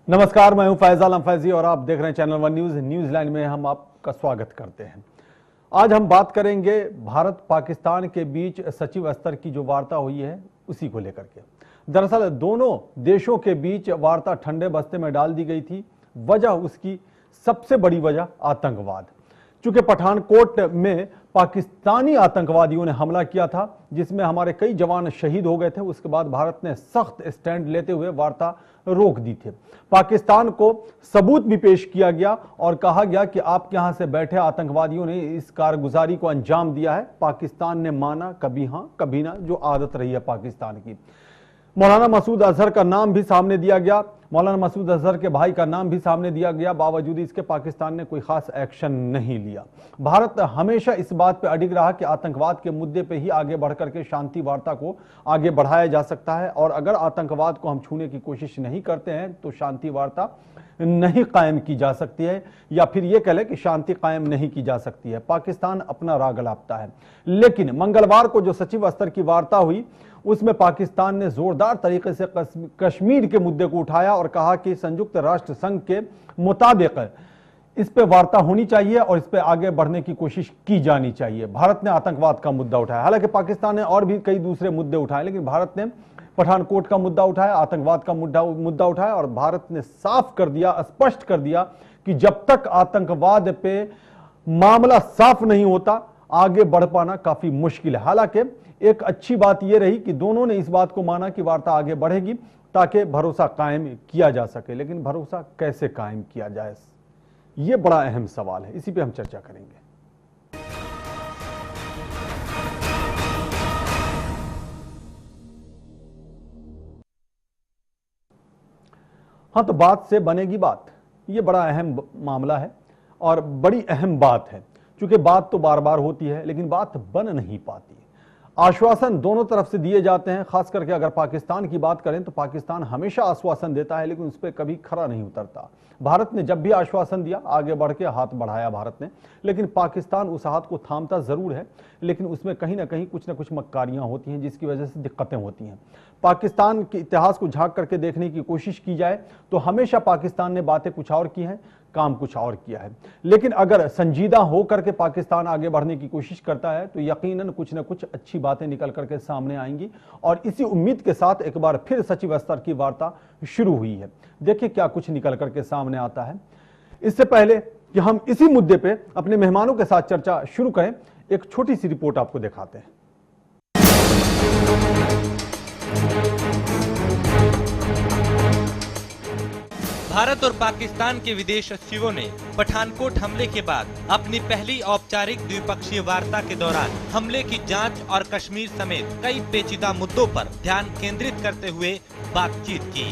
नमस्कार, मैं हूं फैज आलम फैजी और आप देख रहे हैं चैनल वन न्यूज। न्यूजीलैंड में हम आपका स्वागत करते हैं। आज हम बात करेंगे भारत पाकिस्तान के बीच सचिव स्तर की जो वार्ता हुई है उसी को लेकर के। दरअसल दोनों देशों के बीच वार्ता ठंडे बस्ते में डाल दी गई थी। वजह उसकी सबसे बड़ी वजह आतंकवाद। चूंकि पठानकोट में पाकिस्तानी आतंकवादियों ने हमला किया था जिसमें हमारे कई जवान शहीद हो गए थे, उसके बाद भारत ने सख्त स्टैंड लेते हुए वार्ता रोक दी थी। पाकिस्तान को सबूत भी पेश किया गया और कहा गया कि आपके यहां से बैठे आतंकवादियों ने इस कारगुजारी को अंजाम दिया है। पाकिस्तान ने माना कभी हां कभी ना, जो आदत रही है पाकिस्तान की। मौलाना मसूद अजहर का नाम भी सामने दिया गया, मौलाना मसूद अजहर के भाई का नाम भी सामने दिया गया। बावजूद इसके पाकिस्तान ने कोई खास एक्शन नहीं लिया। भारत हमेशा इस बात पर अडिग रहा कि आतंकवाद के मुद्दे पे ही आगे बढ़कर के शांति वार्ता को आगे बढ़ाया जा सकता है और अगर आतंकवाद को हम छूने की कोशिश नहीं करते हैं तो शांति वार्ता नहीं कायम की जा सकती है, या फिर यह कह लें कि शांति कायम नहीं की जा सकती है। पाकिस्तान अपना राग अलापता है। लेकिन मंगलवार को जो सचिव स्तर की वार्ता हुई उसमें पाकिस्तान ने जोरदार तरीके से कश्मीर के मुद्दे को उठाया और कहा कि संयुक्त राष्ट्र संघ के मुताबिक इस पे वार्ता होनी चाहिए और इस पे आगे बढ़ने की कोशिश की जानी चाहिए। भारत ने आतंकवाद का मुद्दा उठाया, हालांकि पाकिस्तान ने और भी कई दूसरे मुद्दे उठाए, लेकिन भारत ने पठानकोट का मुद्दा उठाया, आतंकवाद का मुद्दा उठाया और भारत ने साफ कर दिया, स्पष्ट कर दिया कि जब तक आतंकवाद पे मामला साफ नहीं होता आगे बढ़ पाना काफी मुश्किल है। हालांकि एक अच्छी बात यह रही कि दोनों ने इस बात को माना कि वार्ता आगे बढ़ेगी ताकि भरोसा कायम किया जा सके। लेकिन भरोसा कैसे कायम किया जाए, यह बड़ा अहम सवाल है, इसी पे हम चर्चा करेंगे। हाँ, तो बात से बनेगी बात, यह बड़ा अहम मामला है और बड़ी अहम बात है। क्योंकि बात तो बार बार होती है लेकिन बात बन नहीं पाती। आश्वासन दोनों तरफ से दिए जाते हैं, खास करके अगर पाकिस्तान की बात करें तो पाकिस्तान हमेशा आश्वासन देता है लेकिन उस पर कभी खरा नहीं उतरता। भारत ने जब भी आश्वासन दिया आगे बढ़ के हाथ बढ़ाया भारत ने, लेकिन पाकिस्तान उस हाथ को थामता जरूर है लेकिन उसमें कहीं ना कहीं कुछ ना कुछ मक्कारियां होती हैं जिसकी वजह से दिक्कतें होती हैं। पाकिस्तान के इतिहास को झांक करके देखने की कोशिश की जाए तो हमेशा पाकिस्तान ने बातें कुछ और की हैं, काम कुछ और किया है। लेकिन अगर संजीदा होकर के पाकिस्तान आगे बढ़ने की कोशिश करता है तो यकीनन कुछ न कुछ अच्छी बातें निकल करके सामने आएंगी और इसी उम्मीद के साथ एक बार फिर सचिव स्तर की वार्ता शुरू हुई है। देखिए क्या कुछ निकल करके सामने आता है। इससे पहले कि हम इसी मुद्दे पे अपने मेहमानों के साथ चर्चा शुरू करें, एक छोटी सी रिपोर्ट आपको दिखाते हैं। भारत और पाकिस्तान के विदेश सचिवों ने पठानकोट हमले के बाद अपनी पहली औपचारिक द्विपक्षीय वार्ता के दौरान हमले की जांच और कश्मीर समेत कई पेचीदा मुद्दों पर ध्यान केंद्रित करते हुए बातचीत की।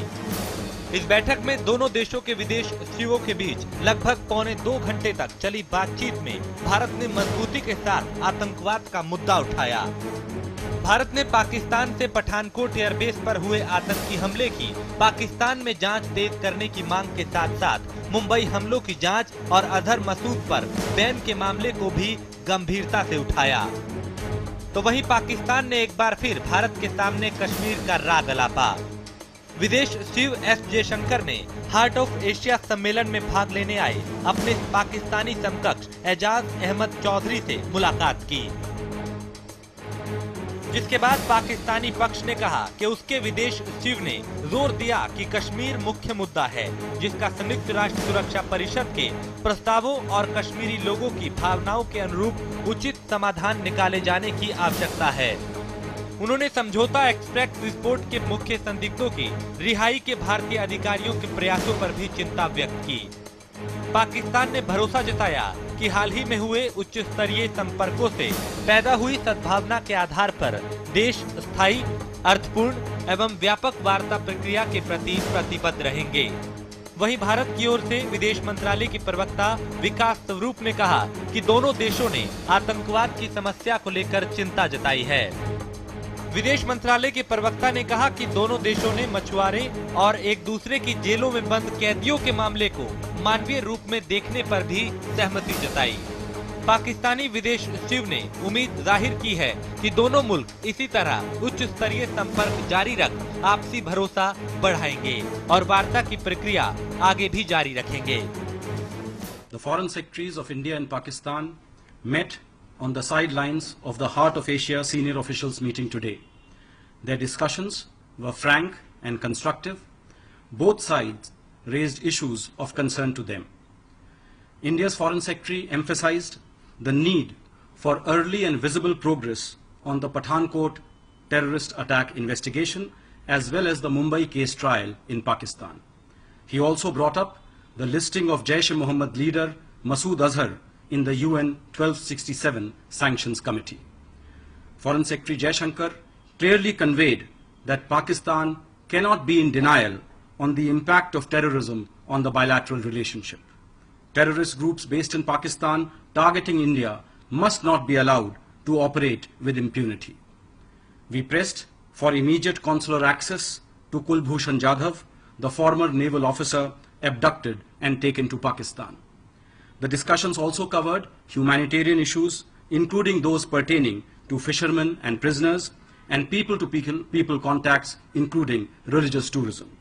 इस बैठक में दोनों देशों के विदेश सचिवों के बीच लगभग पौने 2 घंटे तक चली बातचीत में भारत ने मजबूती के साथ आतंकवाद का मुद्दा उठाया। भारत ने पाकिस्तान से पठानकोट एयरबेस पर हुए आतंकी हमले की पाकिस्तान में जांच तेज करने की मांग के साथ साथ मुंबई हमलों की जांच और अजहर मसूद पर बैन के मामले को भी गंभीरता से उठाया। तो वहीं पाकिस्तान ने एक बार फिर भारत के सामने कश्मीर का राग अलापा। विदेश सचिव एस जयशंकर ने हार्ट ऑफ एशिया सम्मेलन में भाग लेने आए अपने पाकिस्तानी समकक्ष एजाज अहमद चौधरी से मुलाकात की, जिसके बाद पाकिस्तानी पक्ष ने कहा कि उसके विदेश सचिव ने जोर दिया कि कश्मीर मुख्य मुद्दा है जिसका संयुक्त राष्ट्र सुरक्षा परिषद के प्रस्तावों और कश्मीरी लोगों की भावनाओं के अनुरूप उचित समाधान निकाले जाने की आवश्यकता है। उन्होंने समझौता एक्सप्रेस रिपोर्ट के मुख्य संदिग्धों की रिहाई के भारतीय अधिकारियों के प्रयासों पर भी चिंता व्यक्त की। पाकिस्तान ने भरोसा जताया कि हाल ही में हुए उच्च स्तरीय संपर्कों से पैदा हुई सद्भावना के आधार पर देश स्थायी, अर्थपूर्ण एवं व्यापक वार्ता प्रक्रिया के प्रति प्रतिबद्ध रहेंगे। वहीं भारत की ओर से विदेश मंत्रालय की प्रवक्ता विकास स्वरूप ने कहा कि दोनों देशों ने आतंकवाद की समस्या को लेकर चिंता जताई है। विदेश मंत्रालय के प्रवक्ता ने कहा कि दोनों देशों ने मछुआरे और एक दूसरे की जेलों में बंद कैदियों के मामले को मानवीय रूप में देखने पर भी सहमति जताई। पाकिस्तानी विदेश सचिव ने उम्मीद जाहिर की है कि दोनों मुल्क इसी तरह उच्च स्तरीय संपर्क जारी रख आपसी भरोसा बढ़ाएंगे और वार्ता की प्रक्रिया आगे भी जारी रखेंगे। The foreign secretaries of India and Pakistan met on the sidelines of the Heart of Asia senior officials meeting today. Their discussions were frank and constructive. Both sides raised issues of concern to them. India's Foreign Secretary emphasized the need for early and visible progress on the Pathankot terrorist attack investigation as well as the Mumbai case trial in Pakistan. He also brought up the listing of Jaish-e-Mohammed leader Masood Azhar in the UN 1267 Sanctions Committee. Foreign Secretary Jaishankar clearly conveyed that Pakistan cannot be in denial on the impact of terrorism on the bilateral relationship. Terrorist groups based in Pakistan targeting India must not be allowed to operate with impunity. We pressed for immediate consular access to Kulbhushan Jadhav, the former naval officer abducted and taken to Pakistan. The discussions also covered humanitarian issues, including those pertaining to fishermen and prisoners, and people-to-people contacts, including religious tourism.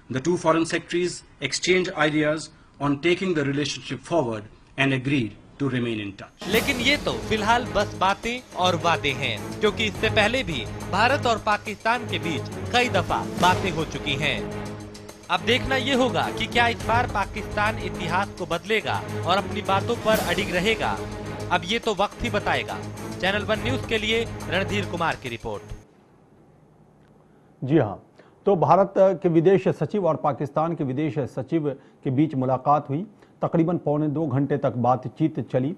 The two foreign secretaries exchanged ideas on taking the relationship forward and agreed to remain in touch. लेकिन ये तो फिलहाल बस बातें और वादे हैं, क्योंकि इससे पहले भी भारत और पाकिस्तान के बीच कई दफा बातें हो चुकी हैं। अब देखना ये होगा कि क्या इस बार पाकिस्तान इतिहास को बदलेगा और अपनी बातों पर अडिग रहेगा। अब ये तो वक्त ही बताएगा। चैनल 1 न्यूज के लिए रणधीर कुमार की रिपोर्ट। जी हाँ, तो भारत के विदेश सचिव और पाकिस्तान के विदेश सचिव के बीच मुलाकात हुई। तकरीबन पौने 2 घंटे तक बातचीत चली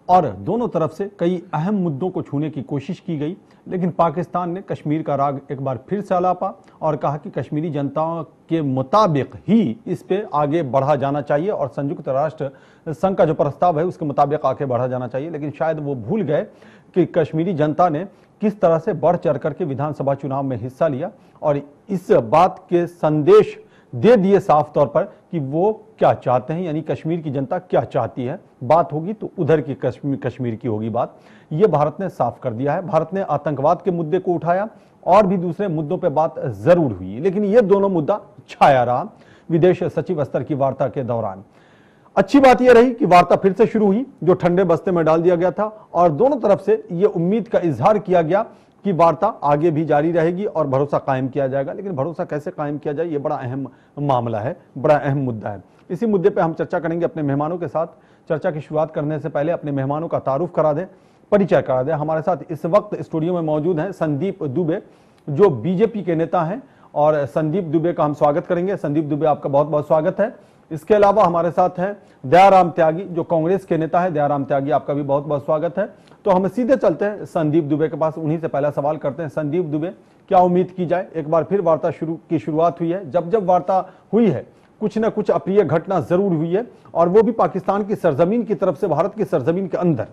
और दोनों तरफ से कई अहम मुद्दों को छूने की कोशिश की गई, लेकिन पाकिस्तान ने कश्मीर का राग एक बार फिर से अलापा और कहा कि कश्मीरी जनता के मुताबिक ही इस पे आगे बढ़ा जाना चाहिए और संयुक्त राष्ट्र संघ का जो प्रस्ताव है उसके मुताबिक आगे बढ़ा जाना चाहिए। लेकिन शायद वो भूल गए कि कश्मीरी जनता ने किस तरह से बढ़ चढ़ करके विधानसभा चुनाव में हिस्सा लिया और इस बात के संदेश दे दिए साफ तौर पर कि वो क्या चाहते हैं, यानी कश्मीर की जनता क्या चाहती है। बात होगी तो उधर की कश्मीर की होगी बात, ये भारत ने साफ कर दिया है। भारत ने आतंकवाद के मुद्दे को उठाया और भी दूसरे मुद्दों पे बात जरूर हुई, लेकिन ये दोनों मुद्दा छाया रहा विदेश सचिव स्तर की वार्ता के दौरान। अच्छी बात यह रही कि वार्ता फिर से शुरू हुई, जो ठंडे बस्ते में डाल दिया गया था, और दोनों तरफ से यह उम्मीद का इजहार किया गया कि वार्ता आगे भी जारी रहेगी और भरोसा कायम किया जाएगा। लेकिन भरोसा कैसे कायम किया जाए, ये बड़ा अहम मामला है, बड़ा अहम मुद्दा है। इसी मुद्दे पे हम चर्चा करेंगे अपने मेहमानों के साथ। चर्चा की शुरुआत करने से पहले अपने मेहमानों का तारुफ करा दें, परिचय करा दें। हमारे साथ इस वक्त स्टूडियो में मौजूद हैं संदीप दुबे, जो बीजेपी के नेता हैं, और संदीप दुबे का हम स्वागत करेंगे। संदीप दुबे, आपका बहुत बहुत स्वागत है। इसके अलावा हमारे साथ हैं दयाराम त्यागी, जो कांग्रेस के नेता है। दयाराम त्यागी, आपका भी बहुत बहुत स्वागत है। तो हम सीधे चलते हैं संदीप दुबे के पास, उन्हीं से पहला सवाल करते हैं। संदीप दुबे, क्या उम्मीद की जाए? एक बार फिर वार्ता की शुरुआत हुई है। जब जब वार्ता हुई है कुछ न कुछ अप्रिय घटना जरूर हुई है, और वो भी पाकिस्तान की सरजमीन की तरफ से भारत की सरजमीन के अंदर।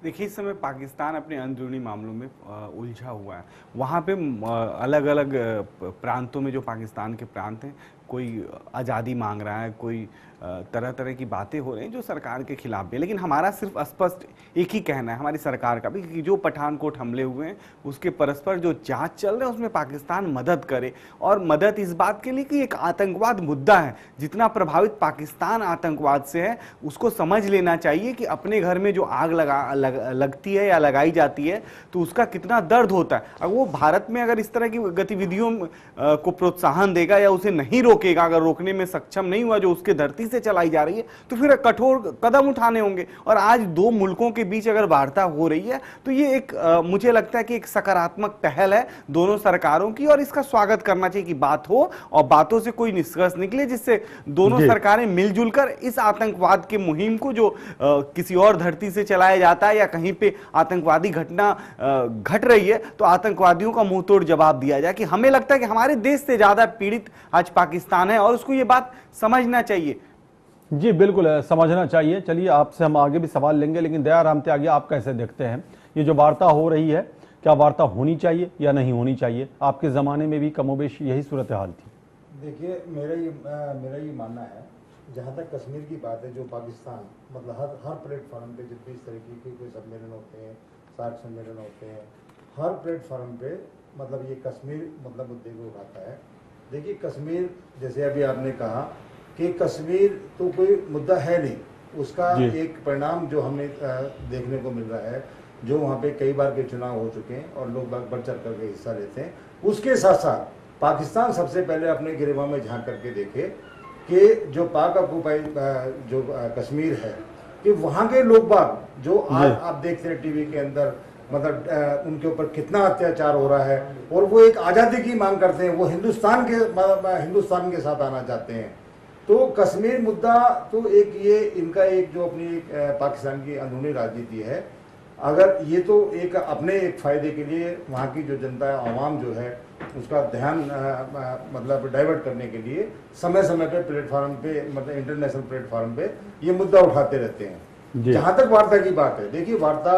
देखिए, इस समय पाकिस्तान अपने अंदरूनी मामलों में उलझा हुआ है। वहाँ पे अलग अलग प्रांतों में जो पाकिस्तान के प्रांत हैं, कोई आज़ादी मांग रहा है, कोई तरह तरह की बातें हो रही हैं जो सरकार के खिलाफ भी। लेकिन हमारा सिर्फ स्पष्ट एक ही कहना है, हमारी सरकार का भी, कि जो पठानकोट हमले हुए हैं उसके परस्पर जो जांच चल रहा है उसमें पाकिस्तान मदद करे। और मदद इस बात के लिए कि एक आतंकवाद मुद्दा है, जितना प्रभावित पाकिस्तान आतंकवाद से है उसको समझ लेना चाहिए कि अपने घर में जो आग लगती है या लगाई जाती है तो उसका कितना दर्द होता है। अगर वो भारत में अगर इस तरह की गतिविधियों को प्रोत्साहन देगा या उसे नहीं रोकेगा, अगर रोकने में सक्षम नहीं हुआ जो उसके धरती से चलाई जा रही है, तो फिर कठोर कदम उठाने होंगे। और आज दो मुल्कों के बीच अगर वार्ता हो रही है तो ये एक मुझे लगता है कि एक सकारात्मक पहल है दोनों सरकारों की, और इसका स्वागत करना चाहिए कि बात हो और बातों से कोई निष्कर्ष निकले, जिससे दोनों सरकारें मिलजुल कर इस आतंकवाद के मुहिम को, जो किसी और धरती से चलाया जाता है या कहीं पे आतंकवादी घटना घट रही है, तो आतंकवादियों का मुंह तोड़ जवाब दिया जाए। कि हमें लगता है कि हमारे देश से ज्यादा पीड़ित आज पाकिस्तान है और उसको ये बात समझना चाहिए। जी बिल्कुल, समझना चाहिए। चलिए, आपसे हम आगे भी सवाल लेंगे, लेकिन दयाराम त्यागी, आप कैसे देखते हैं ये जो वार्ता हो रही है? क्या वार्ता होनी चाहिए या नहीं होनी चाहिए? आपके ज़माने में भी कमोबेश यही सूरत हाल थी। देखिए, मेरा ये मानना है जहाँ तक कश्मीर की बात है, जो पाकिस्तान मतलब हर प्लेटफॉर्म पे जब भी इस तरीके के कोई सम्मेलन होते हैं, सार्क सम्मेलन होते हैं, हर प्लेटफॉर्म पे मतलब ये कश्मीर मतलब मुद्दे को उठाता है। देखिए कश्मीर, जैसे अभी आपने कहा कि कश्मीर तो कोई मुद्दा है नहीं, उसका एक परिणाम जो हमें देखने को मिल रहा है, जो वहाँ पे कई बार के चुनाव हो चुके हैं और लोग बढ़ चढ़ करके हिस्सा लेते हैं। उसके साथ साथ पाकिस्तान सबसे पहले अपने गिरवा में झांक करके देखे कि जो पाक ऑक्युपाइड जो कश्मीर है, कि वहाँ के लोग बाग जो आज आप देखते हैं टीवी के अंदर, मतलब उनके ऊपर कितना अत्याचार हो रहा है और वो एक आज़ादी की मांग करते हैं, वो हिंदुस्तान के साथ आना चाहते हैं। तो कश्मीर मुद्दा तो एक ये इनका एक जो अपनी पाकिस्तान की अंदरूनी राजनीति है, अगर ये तो एक अपने एक फ़ायदे के लिए वहाँ की जो जनता आवाम जो है उसका ध्यान मतलब डाइवर्ट करने के लिए समय समय पे प्लेटफॉर्म पे, मतलब इंटरनेशनल प्लेटफॉर्म पे ये मुद्दा उठाते रहते हैं। जहाँ तक वार्ता की बात है, देखिए वार्ता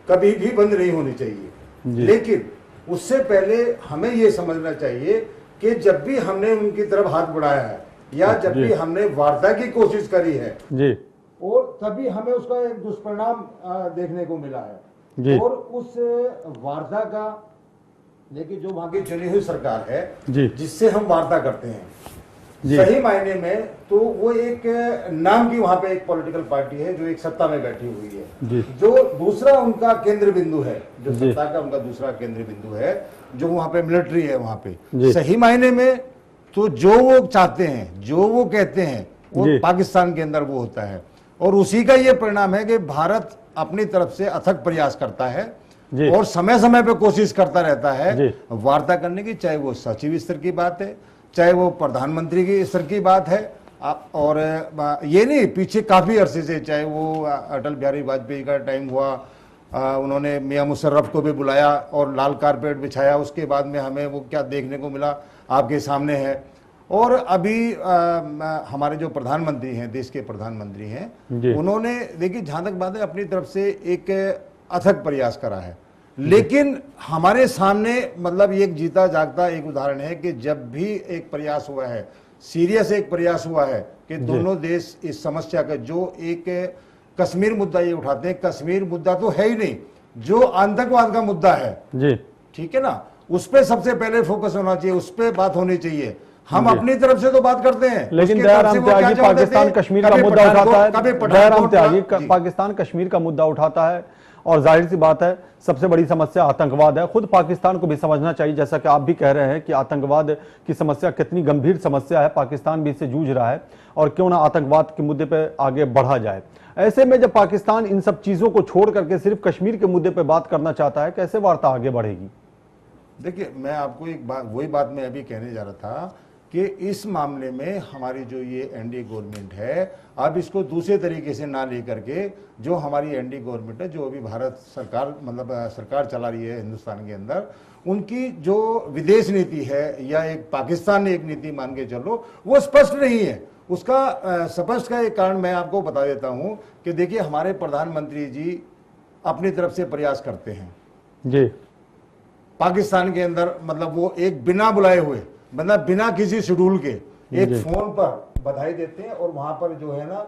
कभी भी बंद नहीं होनी चाहिए, लेकिन उससे पहले हमें ये समझना चाहिए कि जब भी हमने उनकी तरफ हाथ बढ़ाया है या जब भी हमने वार्ता की कोशिश करी है और तभी हमें उसका एक दुष्परिणाम देखने को मिला है। और उस वार्ता का, देखिए जो वहां की चुनी हुई सरकार है जिससे हम वार्ता करते हैं, सही मायने में तो वो एक नाम की वहां पे एक पॉलिटिकल पार्टी है जो एक सत्ता में बैठी हुई है, जो दूसरा उनका केंद्र बिंदु है, जो सत्ता का उनका दूसरा केंद्र बिंदु है, जो वहां पे मिलिट्री है वहां पे। सही मायने में तो जो वो चाहते हैं, जो वो कहते हैं, वो पाकिस्तान के अंदर वो होता है। और उसी का ये परिणाम है कि भारत अपनी तरफ से अथक प्रयास करता है और समय समय पे कोशिश करता रहता है वार्ता करने की, चाहे वो सचिव स्तर की बात है, चाहे वो प्रधानमंत्री की स्तर की बात है। और ये नहीं, पीछे काफी अरसे से, चाहे वो अटल बिहारी वाजपेयी का टाइम हुआ, उन्होंने मियां मुशर्रफ को भी बुलाया और लाल कारपेट बिछाया, उसके बाद में हमें वो क्या देखने को मिला आपके सामने है। और अभी हमारे जो प्रधानमंत्री हैं, देश के प्रधानमंत्री हैं, उन्होंने देखिए जहां तक बात है अपनी तरफ से एक अथक प्रयास करा है, लेकिन हमारे सामने मतलब एक जीता जागता एक उदाहरण है कि जब भी एक प्रयास हुआ है, सीरियस एक प्रयास हुआ है कि दोनों देश इस समस्या का जो एक कश्मीर मुद्दा ये उठाते हैं, कश्मीर मुद्दा तो है ही नहीं, जो आतंकवाद का मुद्दा है, ठीक है ना, उस पर सबसे पहले फोकस होना चाहिए, उस पर बात होनी चाहिए। हम अपनी तरफ से तो बात करते हैं, लेकिन दयाराम त्यागी पाकिस्तान कश्मीर का मुद्दा उठाता है, दयाराम त्यागी पाकिस्तान कश्मीर का मुद्दा उठाता है और जाहिर सी बात है सबसे बड़ी समस्या आतंकवाद है। खुद पाकिस्तान को भी समझना चाहिए, जैसा कि आप भी कह रहे हैं कि आतंकवाद की समस्या कितनी गंभीर समस्या है, पाकिस्तान भी इससे जूझ रहा है और क्यों ना आतंकवाद के मुद्दे पर आगे बढ़ा जाए। ऐसे में जब पाकिस्तान इन सब चीजों को छोड़ करके सिर्फ कश्मीर के मुद्दे पर बात करना चाहता है, कैसे वार्ता आगे बढ़ेगी? देखिए मैं आपको एक बात, वही बात मैं अभी कहने जा रहा था कि इस मामले में हमारी जो ये एनडीए गवर्नमेंट है, अब इसको दूसरे तरीके से ना लेकर के, जो हमारी एनडीए गवर्नमेंट है, जो अभी भारत सरकार मतलब सरकार चला रही है हिंदुस्तान के अंदर, उनकी जो विदेश नीति है या एक पाकिस्तान ने एक नीति मान के चलो, वो स्पष्ट नहीं है। उसका स्पष्ट का एक कारण मैं आपको बता देता हूँ कि देखिए हमारे प्रधानमंत्री जी अपनी तरफ से प्रयास करते हैं जी, पाकिस्तान के अंदर, मतलब वो एक बिना बुलाए हुए, मतलब बिना किसी शेड्यूल के एक फोन पर बधाई देते हैं और वहां पर जो है ना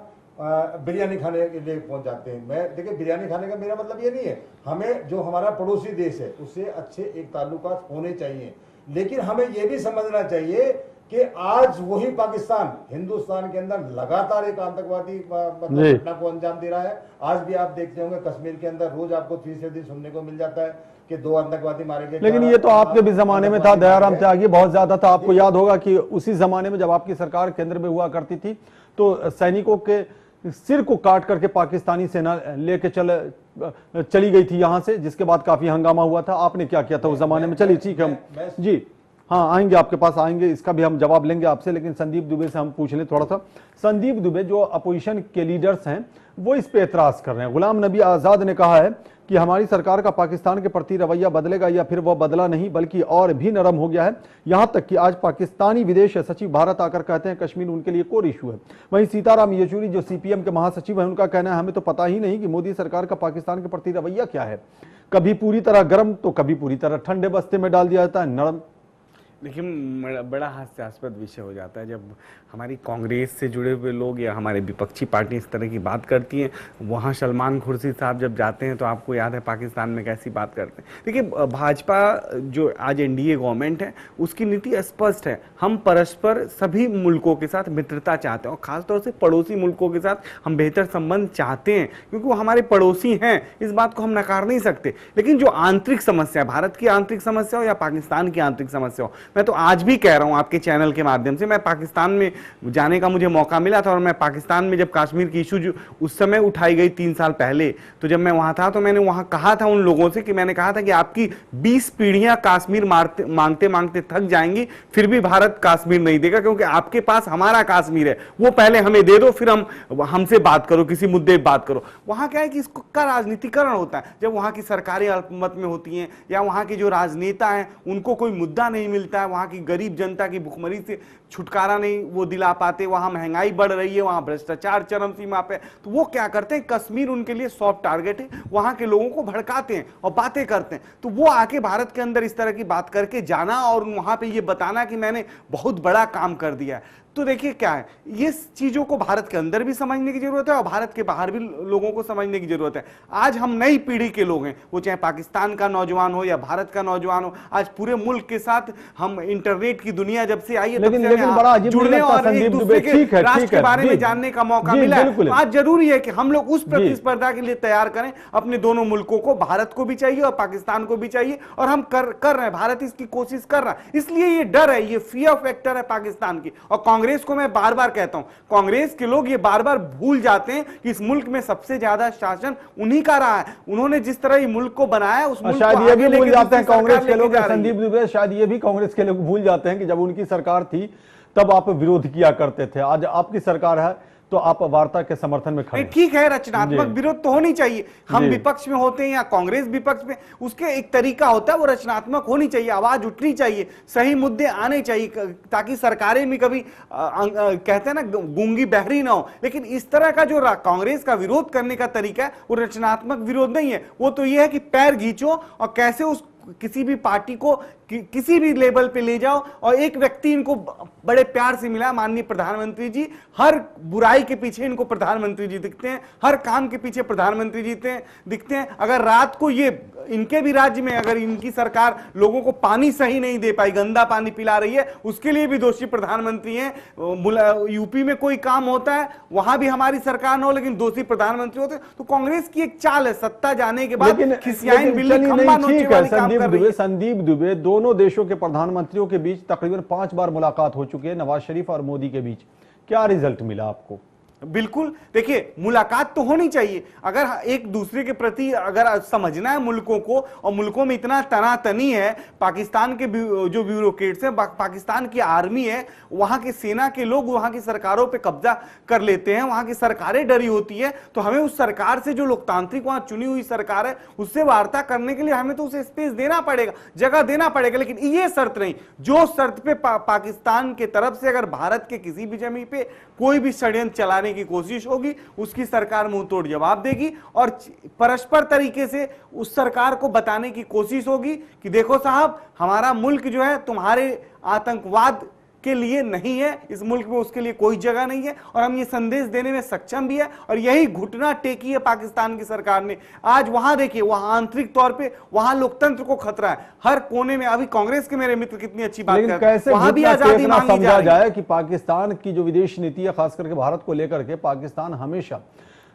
बिरयानी खाने के लिए पहुंच जाते हैं। मैं देखिए बिरयानी खाने का मेरा मतलब ये नहीं है, हमें जो हमारा पड़ोसी देश है उससे अच्छे एक ताल्लुकात होने चाहिए, लेकिन हमें ये भी समझना चाहिए कि आज वही पाकिस्तान हिंदुस्तान के अंदर लगातार एक आतंकवादी घटना को अंजाम दे रहा है। आज भी आप देखते होंगे कश्मीर के अंदर रोज आपको तीसरे दिन सुनने को मिल जाता है कि 2 आतंकवादी मारे गए। लेकिन ये तो आपके भी जमाने में था, दयाराम त्यागी, बहुत ज्यादा था। आपको याद होगा कि उसी जमाने में जब आपकी सरकार केंद्र में हुआ करती थी तो सैनिकों के सिर को काट करके पाकिस्तानी सेना लेके चली गई थी यहां से, जिसके बाद काफी हंगामा हुआ था। आपने क्या किया था उस जमाने में? चलिए ठीक है जी, हाँ आएंगे आपके पास, आएंगे, इसका भी हम जवाब लेंगे आपसे, लेकिन संदीप दुबे से हम पूछ लें थोड़ा सा। संदीप दुबे जो अपोजिशन के लीडर्स हैं वो इस पे एतराज कर रहे हैं। गुलाम नबी आजाद ने कहा है कि हमारी सरकार का पाकिस्तान के प्रति रवैया बदलेगा या फिर वह बदला नहीं बल्कि और भी नरम हो गया है। यहां तक कि आज पाकिस्तानी विदेश सचिव भारत आकर कहते हैं कश्मीर उनके लिए कोर इशू है। वहीं सीताराम येचुरी जो सीपीएम के महासचिव हैं, उनका कहना है हमें तो पता ही नहीं कि मोदी सरकार का पाकिस्तान के प्रति रवैया क्या है, कभी पूरी तरह गर्म तो कभी पूरी तरह ठंडे बस्ते में डाल दिया जाता है, नरम। देखिए बड़ा हास्यास्पद विषय हो जाता है जब हमारी कांग्रेस से जुड़े हुए लोग या हमारे विपक्षी पार्टी इस तरह की बात करती हैं। वहाँ सलमान खुर्शीद साहब जब जाते हैं तो आपको याद है पाकिस्तान में कैसी बात करते हैं। देखिए भाजपा जो आज एनडीए गवर्नमेंट है उसकी नीति स्पष्ट है, हम परस्पर सभी मुल्कों के साथ मित्रता चाहते हैं और खासतौर से पड़ोसी मुल्कों के साथ हम बेहतर संबंध चाहते हैं क्योंकि वो हमारे पड़ोसी हैं, इस बात को हम नकार नहीं सकते। लेकिन जो आंतरिक समस्या, भारत की आंतरिक समस्या हो या पाकिस्तान की आंतरिक समस्या हो, मैं तो आज भी कह रहा हूं आपके चैनल के माध्यम से, मैं पाकिस्तान में जाने का मुझे मौका मिला था और मैं पाकिस्तान में जब कश्मीर की इशू जो उस समय उठाई गई 3 साल पहले, तो जब मैं वहां था तो मैंने वहां कहा था उन लोगों से कि मैंने कहा था कि आपकी 20 पीढ़ियां कश्मीर मांगते मांगते थक जाएंगी फिर भी भारत कश्मीर नहीं देगा क्योंकि आपके पास हमारा कश्मीर है, वो पहले हमें दे दो फिर हमसे बात करो, किसी मुद्दे पर बात करो। वहां क्या है कि इसका राजनीतिकरण होता है, जब वहां की सरकारें अल्पमत में होती हैं या वहां के जो राजनेता हैं उनको कोई मुद्दा नहीं मिलता है, वहां की गरीब जनता की भुखमरी से छुटकारा नहीं वो दिला पाते, वहां महंगाई बढ़ रही है, वहां भ्रष्टाचार चरम सीमा पे, तो वो क्या करते हैं, कश्मीर उनके लिए सॉफ्ट टारगेट है, वहां के लोगों को भड़काते हैं और बातें करते हैं। तो वो आके भारत के अंदर इस तरह की बात करके जाना और वहां पे ये बताना कि मैंने बहुत बड़ा काम कर दिया है, तो देखिए क्या है, ये चीजों को भारत के अंदर भी समझने की जरूरत है और भारत के बाहर भी लोगों को समझने की जरूरत है। आज हम नई पीढ़ी के लोग हैं, वो चाहे पाकिस्तान का नौजवान हो या भारत का नौजवान हो, आज पूरे मुल्क के साथ हम इंटरनेट की दुनिया जब से आई है तब से हमें जुड़ने और एक दूसरे के राष्ट्र के बारे में जानने का मौका मिला है। तो आज जरूरी है कि हम लोग उस प्रतिस्पर्धा के लिए तैयार करें, अपने दोनों मुल्कों को, भारत को भी चाहिए और पाकिस्तान को भी चाहिए, और हम कर रहे हैं, भारत इसकी कोशिश कर रहा है। इसलिए ये डर है, ये फियर फैक्टर है पाकिस्तान की। और कांग्रेस को मैं बार बार कहता हूं, कांग्रेस के लोग ये बार बार भूल जाते हैं कि इस मुल्क में सबसे ज्यादा शासन उन्हीं का रहा है। उन्होंने जिस तरह ये मुल्क को बनाया, उस मुल्क शायद को ये भी भूल जाते हैं कांग्रेस के लोग, लेके संदीप दुबे, शायद ये भी कांग्रेस के लोग भूल जाते हैं कि जब उनकी सरकार थी तब आप विरोध किया करते थे, आज आपकी सरकार है तो आप वार्ता के समर्थन में खड़े। ठीक है, रचनात्मक विरोध तो होनी चाहिए, हम विपक्ष में होते हैं या कांग्रेस विपक्ष में, उसके एक तरीका होता है, वो रचनात्मक होनी चाहिए, आवाज उठनी चाहिए, सही मुद्दे आने चाहिए ताकि सरकारें भी कभी कहते हैं ना गूंगी बहरी ना हो। लेकिन इस तरह का जो कांग्रेस का विरोध करने का तरीका है वो रचनात्मक विरोध नहीं है, वो तो ये है कि पैर खींचो और कैसे उस किसी भी पार्टी को किसी भी लेवल पे ले जाओ। और एक व्यक्ति इनको बड़े प्यार से मिला, माननीय प्रधानमंत्री जी, हर बुराई के पीछे इनको प्रधानमंत्री जी दिखते हैं, हर काम के पीछे प्रधानमंत्री जी दिखते हैं। अगर रात को ये इनके भी राज्य में अगर इनकी सरकार लोगों को पानी सही नहीं दे पाई, गंदा पानी पिला रही है, उसके लिए भी दोषी प्रधानमंत्री हैं। यूपी में कोई काम होता है वहां भी हमारी सरकार न हो लेकिन दोषी प्रधानमंत्री होते हैं। तो कांग्रेस की एक चाल है, सत्ता जाने के बाद खिसियाइन बिल्ली खंबा नोचे वाली काम कर रही है। संदीप दुबे, दोनों देशों के प्रधानमंत्रियों के बीच तकरीबन 5 बार मुलाकात हो चुकी है, नवाज शरीफ और मोदी के बीच, क्या रिजल्ट मिला आपको? बिल्कुल, देखिए मुलाकात तो होनी चाहिए, अगर एक दूसरे के प्रति अगर समझना है मुल्कों को, और मुल्कों में इतना तनातनी है, पाकिस्तान के जो ब्यूरोक्रेट्स हैं, पाकिस्तान की आर्मी है, वहां के सेना के लोग वहां की सरकारों पे कब्जा कर लेते हैं, वहां की सरकारें डरी होती है, तो हमें उस सरकार से, जो लोकतांत्रिक वहां चुनी हुई सरकार है, उससे वार्ता करने के लिए हमें तो उसे स्पेस देना पड़ेगा, जगह देना पड़ेगा। लेकिन ये शर्त नहीं, जो शर्त पे पाकिस्तान के तरफ से अगर भारत के किसी भी जमीन पे कोई भी षड्यंत्र चलाने की कोशिश होगी, उसकी सरकार मुंह तोड़ जवाब देगी और परस्पर तरीके से उस सरकार को बताने की कोशिश होगी कि देखो साहब, हमारा मुल्क जो है तुम्हारे आतंकवाद के लिए नहीं है, इस मुल्क में उसके लिए कोई जगह नहीं है, और हम ये संदेश देने में सक्षम भी है। और यही घुटना टेकी है पाकिस्तान की सरकार ने। आज वहां देखिए, वहां आंतरिक तौर पे वहां लोकतंत्र को खतरा है, हर कोने में। अभी कांग्रेस के मेरे मित्र कितनी अच्छी बात करते हैं, वहां भी आजादी मांगी जा रही है। कि पाकिस्तान की जो विदेश नीति है, खास करके भारत को लेकर के, पाकिस्तान हमेशा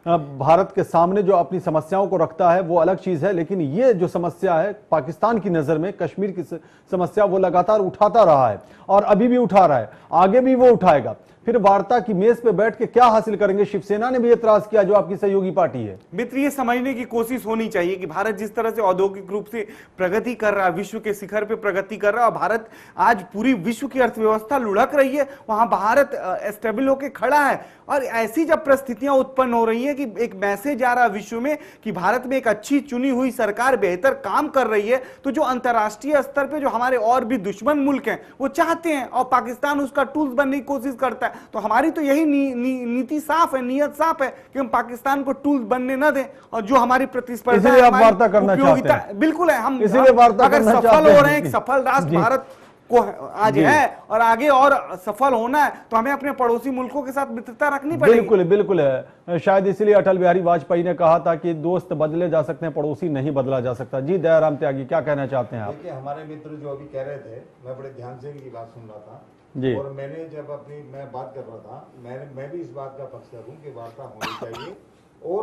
भारत के सामने जो अपनी समस्याओं को रखता है वो अलग चीज है, लेकिन ये जो समस्या है पाकिस्तान की नजर में, कश्मीर की समस्या, वो लगातार उठाता रहा है और अभी भी उठा रहा है, आगे भी वो उठाएगा। फिर वार्ता की मेज पे बैठ के क्या हासिल करेंगे? शिवसेना ने भी एतराज किया, जो आपकी सहयोगी पार्टी है। मित्र, ये समझने की कोशिश होनी चाहिए कि भारत जिस तरह से औद्योगिक रूप से प्रगति कर रहा है, विश्व के शिखर पे प्रगति कर रहा है, और भारत आज पूरी विश्व की अर्थव्यवस्था लुढ़क रही है, वहां भारत स्टेबल होकर खड़ा है। और ऐसी जब परिस्थितियां उत्पन्न हो रही है कि एक मैसेज आ रहा है विश्व में कि भारत में एक अच्छी चुनी हुई सरकार बेहतर काम कर रही है, तो जो अंतर्राष्ट्रीय स्तर पे जो हमारे और भी दुश्मन मुल्क हैं वो चाहते हैं, और पाकिस्तान उसका टूल्स बनने की कोशिश करता है। तो हमारी तो यही नीति साफ है, नियत साफ है कि हम पाकिस्तान को टूल्स बनने न दें, और जो हमारी प्रतिस्पर्धा वार्ता करना चाहते हैं। बिल्कुल है, हम इसीलिए वार्ता अगर सफल हो रहे हैं, सफल राष्ट्र भारत को आज है और आगे और सफल होना है तो हमें अपने पड़ोसी मुल्कों के साथ मित्रता रखनी पड़ेगी। बिल्कुल बिल्कुल है, शायद इसलिए अटल बिहारी वाजपेयी ने कहा था कि दोस्त बदले जा सकते हैं, पड़ोसी नहीं बदला जा सकता। जी दयाराम त्यागी, क्या कहना चाहते हैं आप? देखिए, हमारे मित्र जो अभी कह रहे थे, मैं बड़े ध्यान से इनकी बात सुन रहा था जी। और मैंने जब मैं बात कर रहा था, मैं भी इस बात का पक्षधर हूँ कि वार्ता होनी चाहिए और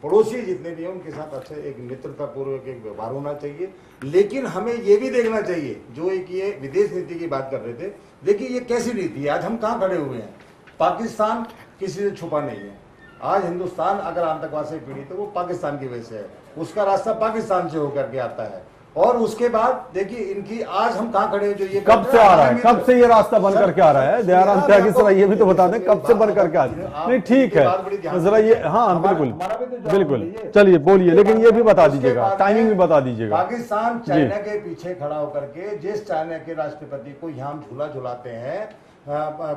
पड़ोसी जितने भी हैं उनके साथ अच्छे एक मित्रतापूर्वक एक व्यवहार होना चाहिए। लेकिन हमें ये भी देखना चाहिए, जो एक ये विदेश नीति की बात कर रहे थे, देखिए ये कैसी नीति है, आज हम कहाँ खड़े हुए हैं। पाकिस्तान किसी से छुपा नहीं है। आज हिंदुस्तान अगर आतंकवाद से पीड़ित है वो पाकिस्तान की वजह से है, उसका रास्ता पाकिस्तान से होकर के आता है। और उसके बाद देखिए इनकी आज हम कहाँ खड़े हैं, जो ये कब से आ रहा है, कब से ये रास्ता बन करके आ रहा है? दयाराम त्यागी जरा ये भी तो बता दें, कब से बन करके आ रहा है? नहीं ठीक है, जरा ये, हाँ बिल्कुल बिल्कुल, चलिए बोलिए, लेकिन ये भी बता दीजिएगा, टाइमिंग भी बता दीजिएगा। पाकिस्तान चाइना के पीछे खड़ा होकर के जिस चाइना के राष्ट्रपति को यहाँ झूला झुलाते हैं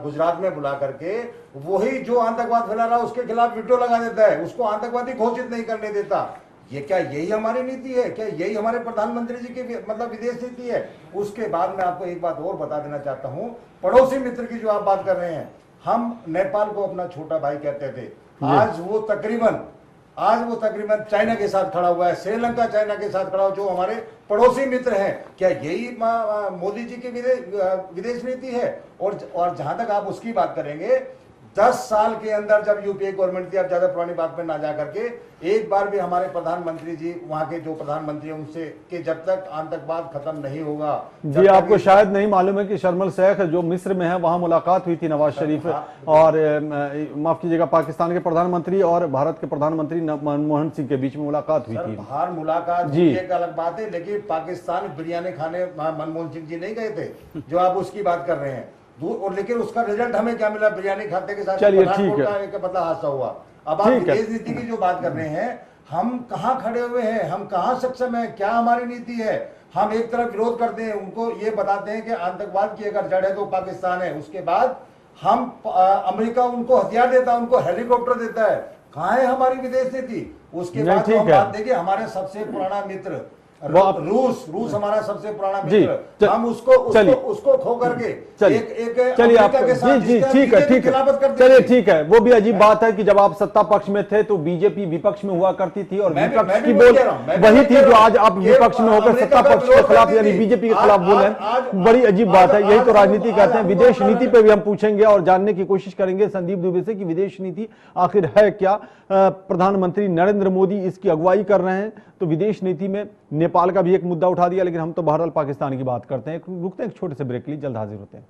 गुजरात में बुला करके, वही जो आतंकवाद फैला रहा है उसके खिलाफ वीटो लगा देता है, उसको आतंकवादी घोषित नहीं करने देता। ये क्या यही हमारी नीति है? क्या यही हमारे प्रधानमंत्री जी की मतलब विदेश नीति है? उसके बाद मैं आपको एक बात और बता देना चाहता हूं, पड़ोसी मित्र की जो आप बात कर रहे हैं, हम नेपाल को अपना छोटा भाई कहते थे, आज वो तकरीबन चाइना के साथ खड़ा हुआ है, श्रीलंका चाइना के साथ खड़ा हुआ, जो हमारे पड़ोसी मित्र हैं। क्या यही मोदी जी की विदेश नीति है? और जहां तक आप उसकी बात करेंगे, 10 साल के अंदर जब यूपीए गवर्नमेंट थी, अब ज्यादा पुरानी बात में ना जा करके, एक बार भी हमारे प्रधानमंत्री जी, वहां के जो प्रधानमंत्री हैं उनसे, कि जब तक आतंकवाद खत्म नहीं होगा। जी आपको शायद नहीं मालूम है कि शर्मल शेख जो मिस्र में है, वहां मुलाकात हुई थी नवाज शरीफ और माफ कीजिएगा पाकिस्तान के प्रधानमंत्री और भारत के प्रधानमंत्री मनमोहन सिंह के बीच में मुलाकात हुई थी। बाहर मुलाकात जी एक अलग बात है, लेकिन पाकिस्तान बिरयानी खाने मनमोहन सिंह जी नहीं गए थे, जो आप उसकी बात कर रहे हैं। और लेकिन उसका रिजल्ट हमें क्या मिला? बिरयानी खाते के साथ चलिए ठीक है, एक मतलब हादसा हुआ। अब आप विदेश नीति की जो बात कर रहे हैं, हम कहाँ खड़े हुए हैं, हम कहाँ सक्षम है, क्या हमारी नीति है? हम एक तरफ विरोध करते हैं, उनको ये बताते हैं कि आतंकवाद की अगर जड़ है तो पाकिस्तान है, उसके बाद हम अमेरिका उनको हथियार देता है, उनको हेलीकॉप्टर देता है। कहाँ है हमारी विदेश नीति? उसके बाद हम बात देखिए, हमारे सबसे पुराना मित्र रूस हमारा सबसे पुराना मित्र, हम उसको खो करके चलिए आप जी ठीक है चलिए ठीक है। वो भी अजीब बात है कि जब आप सत्ता पक्ष में थे तो बीजेपी विपक्ष में हुआ करती थी और विपक्ष की बोल वही थी जो आज आप विपक्ष में होकर सत्ता पक्ष के खिलाफ यानी बीजेपी के खिलाफ बोल रहे हैं। बड़ी अजीब बात है, यही तो राजनीति कहते हैं। विदेश नीति पे भी हम पूछेंगे और जानने की कोशिश करेंगे संदीप दुबे से कि विदेश नीति आखिर है क्या। प्रधानमंत्री नरेंद्र मोदी इसकी अगुवाई कर रहे हैं, तो विदेश नीति में नेपाल का भी एक मुद्दा उठा दिया, लेकिन हम तो बहरहाल पाकिस्तान की बात करते हैं। रुकते हैं एक छोटे से ब्रेक के लिए, जल्द हाजिर होते हैं।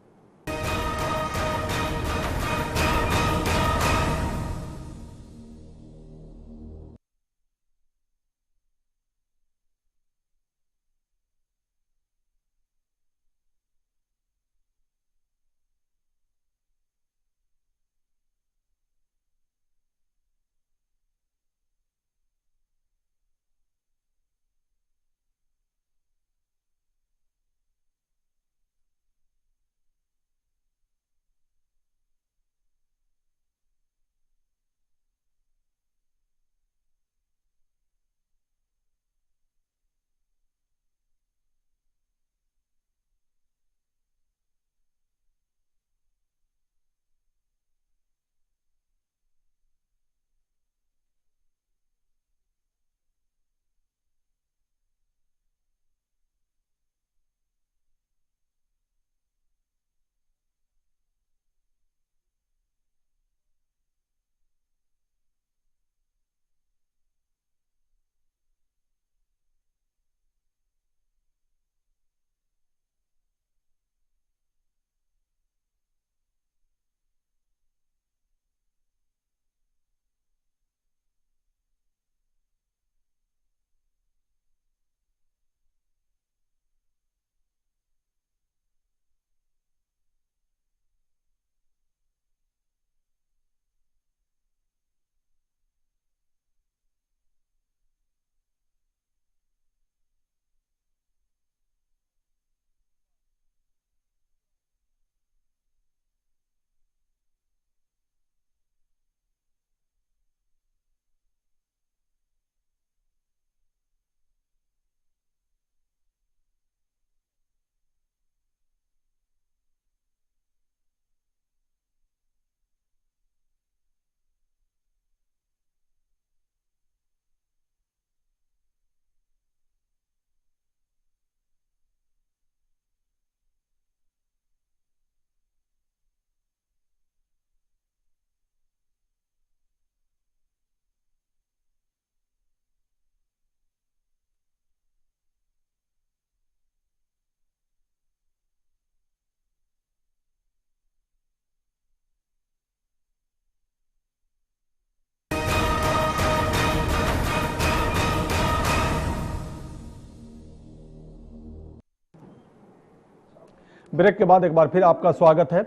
ब्रेक के बाद एक बार फिर आपका स्वागत है।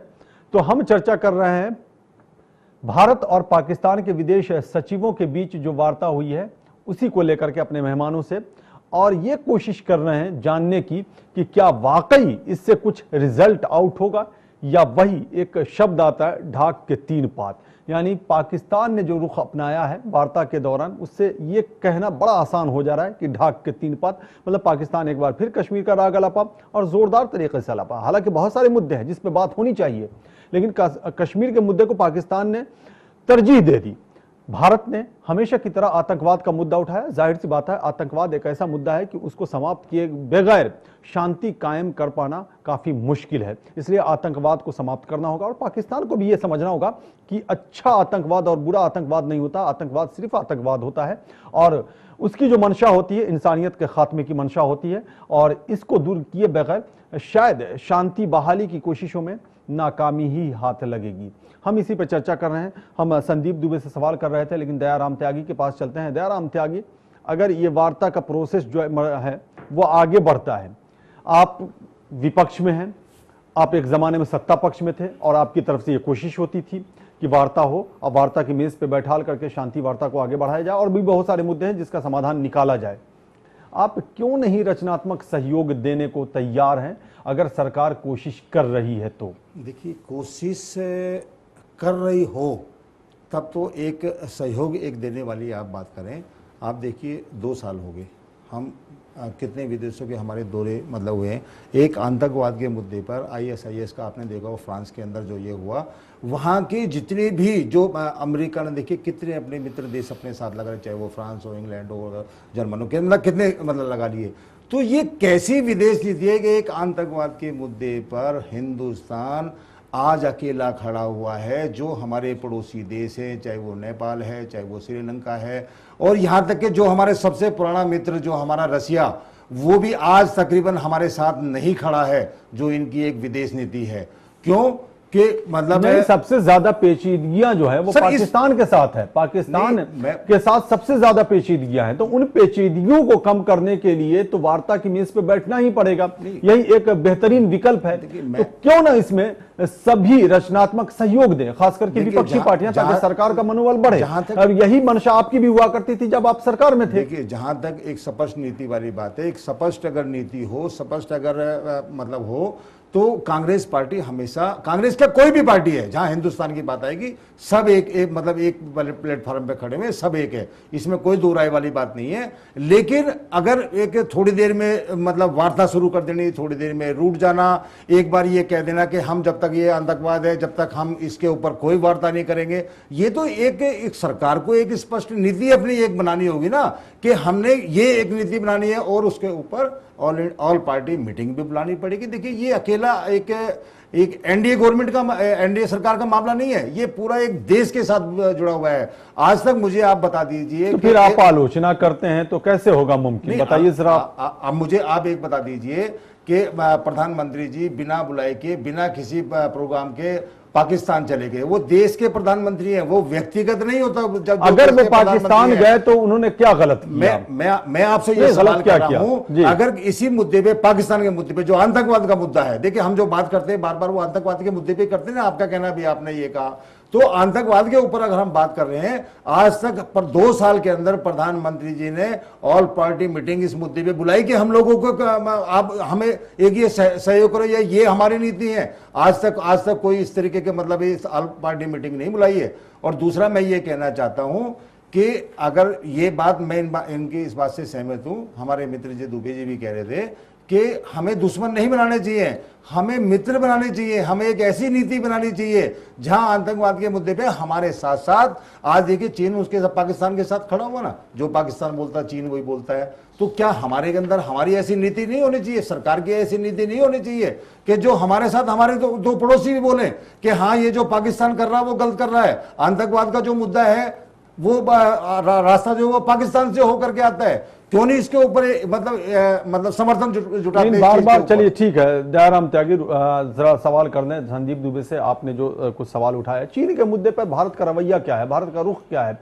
तो हम चर्चा कर रहे हैं भारत और पाकिस्तान के विदेश सचिवों के बीच जो वार्ता हुई है उसी को लेकर के अपने मेहमानों से, और ये कोशिश कर रहे हैं जानने की कि क्या वाकई इससे कुछ रिजल्ट आउट होगा या वही एक शब्द आता है ढाक के 3 पात। यानी पाकिस्तान ने जो रुख अपनाया है वार्ता के दौरान, उससे ये कहना बड़ा आसान हो जा रहा है कि ढाक के 3 पात, मतलब पाकिस्तान एक बार फिर कश्मीर का राग अलापा और जोरदार तरीके से अलापा। हालांकि बहुत सारे मुद्दे हैं जिस पे बात होनी चाहिए, लेकिन कश्मीर के मुद्दे को पाकिस्तान ने तरजीह दे दी। भारत ने हमेशा की तरह आतंकवाद का मुद्दा उठाया। जाहिर सी बात है आतंकवाद एक ऐसा मुद्दा है कि उसको समाप्त किए बगैर शांति कायम कर पाना काफी मुश्किल है, इसलिए आतंकवाद को समाप्त करना होगा। और पाकिस्तान को भी यह समझना होगा कि अच्छा आतंकवाद और बुरा आतंकवाद नहीं होता, आतंकवाद सिर्फ आतंकवाद होता है और उसकी जो मंशा होती है इंसानियत के खात्मे की मंशा होती है, और इसको दूर किए बगैर शायद शांति बहाली की कोशिशों में नाकामी ही हाथ लगेगी। हम इसी पर चर्चा कर रहे हैं। हम संदीप दुबे से सवाल कर रहे थे, लेकिन दयाराम त्यागी के पास चलते हैं। दयाराम त्यागी, अगर ये वार्ता का प्रोसेस जो है वो आगे बढ़ता है, आप विपक्ष में हैं, आप एक जमाने में सत्ता पक्ष में थे और आपकी तरफ से ये कोशिश होती थी कि वार्ता हो, अब वार्ता की मेज पे बैठाल करके शांति वार्ता को आगे बढ़ाया जाए और भी बहुत सारे मुद्दे हैं जिसका समाधान निकाला जाए। आप क्यों नहीं रचनात्मक सहयोग देने को तैयार हैं अगर सरकार कोशिश कर रही है तो? देखिए, कोशिश कर रही हो तब तो एक सहयोग एक देने वाली आप बात करें। आप देखिए 2 साल हो गए, हम कितने विदेशों के हमारे दौरे मतलब हुए हैं। एक आतंकवाद के मुद्दे पर ISIS का आपने देखा वो फ्रांस के अंदर जो ये हुआ, वहाँ के जितने भी जो अमेरिका ने देखिए कितने अपने मित्र देश अपने साथ लगा रहे, चाहे वो फ्रांस हो, इंग्लैंड हो, जर्मन हो, मतलब कितने मतलब लगा लिए। तो ये कैसी विदेश नीति है कि एक आतंकवाद के मुद्दे पर हिंदुस्तान आज अकेला खड़ा हुआ है, जो हमारे पड़ोसी देश है, चाहे वो नेपाल है, चाहे वो श्रीलंका है, और यहाँ तक कि जो हमारे सबसे पुराना मित्र जो हमारा रसिया, वो भी आज तकरीबन हमारे साथ नहीं खड़ा है, जो इनकी एक विदेश नीति है। क्यों कि मतलब सबसे ज्यादा पेचीदगियां जो है वो पाकिस्तान के साथ है, पाकिस्तान के साथ सबसे ज्यादा पेचीदगियां हैं, तो उन पेचीदगियों को कम करने के लिए तो वार्ता की मेज पे बैठना ही पड़ेगा, यही एक बेहतरीन विकल्प है। तो क्यों ना इसमें सभी रचनात्मक सहयोग दें, खास करके विपक्षी पार्टियां, ताकि सरकार का मनोबल बढ़े। और यही मंशा आपकी भी हुआ करती थी जब आप सरकार में थे। देखिए, जहां तक एक स्पष्ट नीति वाली बात है, एक स्पष्ट अगर नीति हो, स्पष्ट अगर मतलब हो, तो कांग्रेस पार्टी हमेशा, कांग्रेस का कोई भी पार्टी है जहां हिंदुस्तान की बात आएगी, सब एक मतलब एक प्लेटफॉर्म पे खड़े हुए, सब एक है, इसमें कोई दो राय वाली बात नहीं है। लेकिन अगर एक थोड़ी देर में मतलब वार्ता शुरू कर देनी, थोड़ी देर में रूठ जाना, एक बार ये कह देना कि हम जब तक ये आतंकवाद है, जब तक हम इसके ऊपर कोई वार्ता नहीं करेंगे, ये तो एक सरकार को एक स्पष्ट नीति अपनी एक बनानी होगी ना, कि हमने ये एक नीति बनानी है और उसके ऊपर ऑल पार्टी मीटिंग भी बुलानी पड़ेगी। देखिए, ये अकेला एक एनडीए गवर्नमेंट का, एनडीए सरकार का मामला नहीं है, ये पूरा एक देश के साथ जुड़ा हुआ है। आज तक मुझे आप बता दीजिए, तो फिर आप आलोचना करते हैं तो कैसे होगा मुमकिन, बताइए जरा। अब मुझे आप एक बता दीजिए कि प्रधानमंत्री जी बिना बुलाए के, बिना किसी प्रोग्राम के पाकिस्तान चले गए। वो देश के प्रधानमंत्री हैं, वो व्यक्तिगत नहीं होता। जब अगर वो पाकिस्तान गए तो उन्होंने क्या गलत किया? मैं आपसे ये सवाल कर रहा हूं, अगर इसी मुद्दे पे, पाकिस्तान के मुद्दे पे, जो आतंकवाद का मुद्दा है, देखिए हम जो बात करते हैं बार बार वो आतंकवाद के मुद्दे पे करते हैं ना, आपका कहना भी आपने ये कहा, तो आतंकवाद के ऊपर अगर हम बात कर रहे हैं, आज तक पर 2 साल के अंदर प्रधानमंत्री जी ने ऑल पार्टी मीटिंग इस मुद्दे पे बुलाई कि हम लोगों को आप हमें एक ये सहयोग करो, ये हमारी नीति है। आज तक कोई इस तरीके के मतलब इस ऑल पार्टी मीटिंग नहीं बुलाई है। और दूसरा मैं ये कहना चाहता हूं कि अगर ये बात, मैं इनकी इस बात से सहमत हूं, हमारे मित्र जी दुबे जी भी कह रहे थे कि हमें दुश्मन नहीं बनाने चाहिए, हमें मित्र बनाने चाहिए, हमें एक ऐसी नीति बनानी चाहिए जहां आतंकवाद के मुद्दे पे हमारे साथ साथ, आज देखिए चीन उसके साथ, पाकिस्तान के साथ खड़ा हुआ ना, जो पाकिस्तान बोलता है चीन वही बोलता है। तो क्या हमारे के अंदर हमारी ऐसी नीति नहीं होनी चाहिए, सरकार की ऐसी नीति नहीं होनी चाहिए कि जो हमारे साथ हमारे दो पड़ोसी भी बोले कि हाँ ये जो पाकिस्तान कर रहा है वो गलत कर रहा है, आतंकवाद का जो मुद्दा है वो रास्ता जो वो पाकिस्तान से होकर के आता है, क्यों नहीं इसके ऊपर मतलब समर्थन जुटाते हैं बार बार। चलिए ठीक है, दयाराम त्यागी जरा सवाल करने संदीप दुबे से, आपने जो कुछ सवाल उठाया, चीन के मुद्दे पर भारत का रवैया क्या है, भारत का रुख क्या है?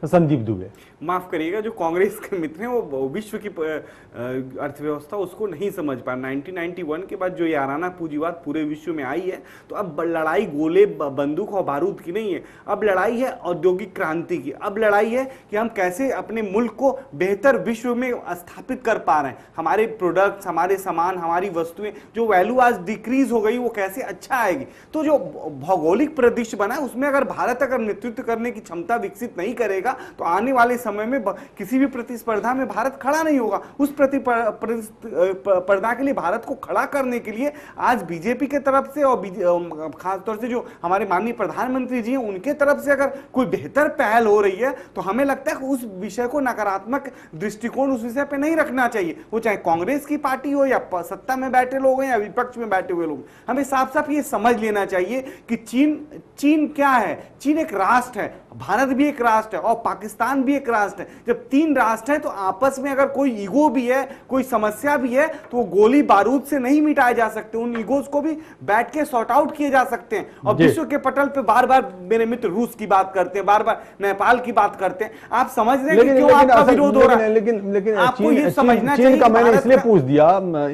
संदीप दुबे। माफ करिएगा, जो कांग्रेस के मित्र हैं वो विश्व की अर्थव्यवस्था उसको नहीं समझ पा। 1991 के बाद जो याराना पूंजीवाद पूरे विश्व में आई है, तो अब लड़ाई गोले बंदूक और बारूद की नहीं है, अब लड़ाई है औद्योगिक क्रांति की। अब लड़ाई है कि हम कैसे अपने मुल्क को बेहतर विश्व में स्थापित कर पा रहे हैं। हमारे प्रोडक्ट्स, हमारे सामान, हमारी वस्तुएं जो वैल्यू आज डिक्रीज हो गई वो कैसे अच्छा आएगी। तो जो भौगोलिक परिदृश्य बना है उसमें अगर भारत अगर नेतृत्व करने की क्षमता विकसित नहीं करेगा तो आने वाले समय में किसी भी प्रतिस्पर्धा में भारत खड़ा नहीं होगा। उस प्रतिस्पर्धा के लिए भारत को खड़ा करने के लिए आज बीजेपी के तरफ से और खासतौर से जो हमारे माननीय प्रधानमंत्री जी हैं उनके तरफ से अगर कोई बेहतर पहल हो रही है तो हमें लगता है कि उस विषय को नकारात्मक दृष्टिकोण उस विषय पे नहीं रखना चाहिए। वो चाहे कांग्रेस की पार्टी हो या सत्ता में बैठे लोग हैं या विपक्ष में बैठे हुए लोग, हमें साफ साफ ये समझ लेना चाहिए कि चीन क्या है। चीन एक राष्ट्र है, भारत भी एक राष्ट्र है और पाकिस्तान भी एक राष्ट्र है। जब तीन राष्ट्र हैं तो आपस में अगर कोई ईगो भी है, कोई समस्या भी है, तो वो गोली बारूद से नहीं मिटाए जा सकते। उन ईगोज को भी बैठ के सॉर्ट आउट किए जा सकते हैं। और विश्व के पटल पे बार बार मेरे मित्र रूस की बात करते हैं, बार बार नेपाल की बात करते हैं। आप समझ रहे हैं कि क्यों आपका विरोध हो रहा है। लेकिन आपको ये समझना चाहिए। चीन का मैंने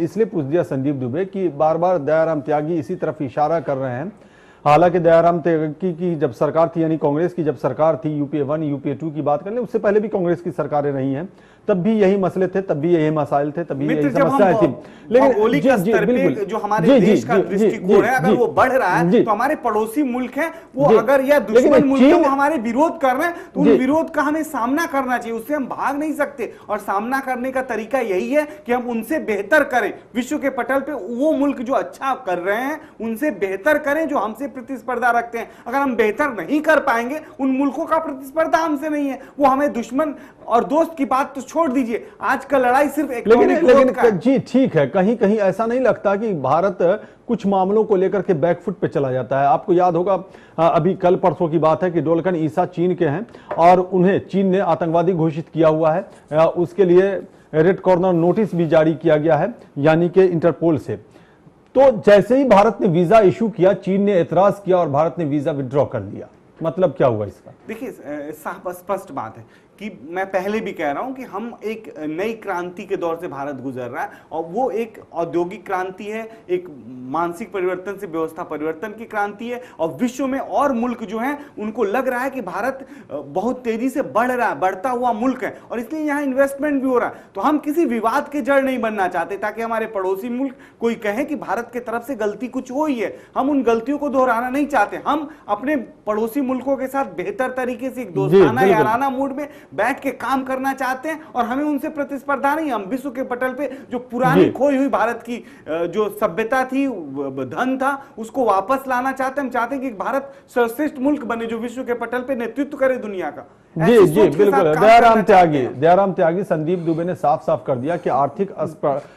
इसलिए पूछ दिया संदीप दुबे कि बार बार दयाराम त्यागी इसी तरफ इशारा कर रहे हैं। हालांकि दयाराम त्यागी की जब सरकार थी, यानी कांग्रेस की जब सरकार थी, यूपीए 1 यूपीए 2 की बात कर ले, उससे पहले भी कांग्रेस की सरकारें रही हैं, तब भी यही मसले थे, तब भी यही मसाइल थे, तब भी यही समस्याएं थी। लेकिन जो हमारे देश का दृष्टिकोण है अगर वो बढ़ रहा है तो हमारे पड़ोसी मुल्क हैं वो अगर या दुश्मन मुल्क है वो हमारे विरोध कर रहे हैं तो उन विरोध का हमें सामना करना चाहिए। उससे हम भाग नहीं सकते और सामना करने का तरीका यही है कि हम उनसे बेहतर करें। विश्व के पटल पे वो मुल्क जो अच्छा कर रहे हैं उनसे बेहतर करें जो हमसे प्रतिस्पर्धा रखते हैं। अगर हम बेहतर नहीं कर पाएंगे, उन मुल्कों का प्रतिस्पर्धा हमसे नहीं है, वो हमें दुश्मन और दोस्त की बात तो छोड़ दीजिए, आज का लड़ाई सिर्फ लेकिन जी ठीक है, कहीं कहीं ऐसा नहीं लगता कि भारत कुछ मामलों को लेकर के बैकफुट पे चला जाता है। आपको याद होगा अभी कल परसों की बात है कि डोलकन ईसा चीन के हैं और उन्हें चीन ने आतंकवादी घोषित किया हुआ है। उसके लिए रेड कॉर्नर नोटिस भी जारी किया गया है, यानी कि इंटरपोल से। तो जैसे ही भारत ने वीजा इशू किया, चीन ने एतराज किया और भारत ने वीजा विड्रॉ कर लिया। मतलब क्या हुआ इसका? देखिए, साफ स्पष्ट बात है कि मैं पहले भी कह रहा हूं कि हम एक नई क्रांति के दौर से भारत गुजर रहा है और वो एक औद्योगिक क्रांति है, एक मानसिक परिवर्तन से व्यवस्था परिवर्तन की क्रांति है। और विश्व में और मुल्क जो हैं उनको लग रहा है कि भारत बहुत तेजी से बढ़ रहा है, बढ़ता हुआ मुल्क है और इसलिए यहाँ इन्वेस्टमेंट भी हो रहा है। तो हम किसी विवाद के जड़ नहीं बनना चाहते ताकि हमारे पड़ोसी मुल्क कोई कहे कि भारत की तरफ से गलती कुछ हुई है। हम उन गलतियों को दोहराना नहीं चाहते। हम अपने पड़ोसी मुल्कों के साथ बेहतर तरीके से एक दोस्ताना याराना मूड में बैठ के काम करना चाहते हैं और हमें उनसे प्रतिस्पर्धा नहीं। हम विश्व के पटल पे जो पुरानी खोई हुई भारत की जो सभ्यता थी, धन था, उसको वापस लाना चाहते हैं। हम चाहते हैं कि भारत सर्वश्रेष्ठ मुल्क बने जो विश्व के पटल पे नेतृत्व करे दुनिया का। जी बिल्कुल। दयाराम त्यागी संदीप दुबे ने साफ साफ कर दिया कि आर्थिक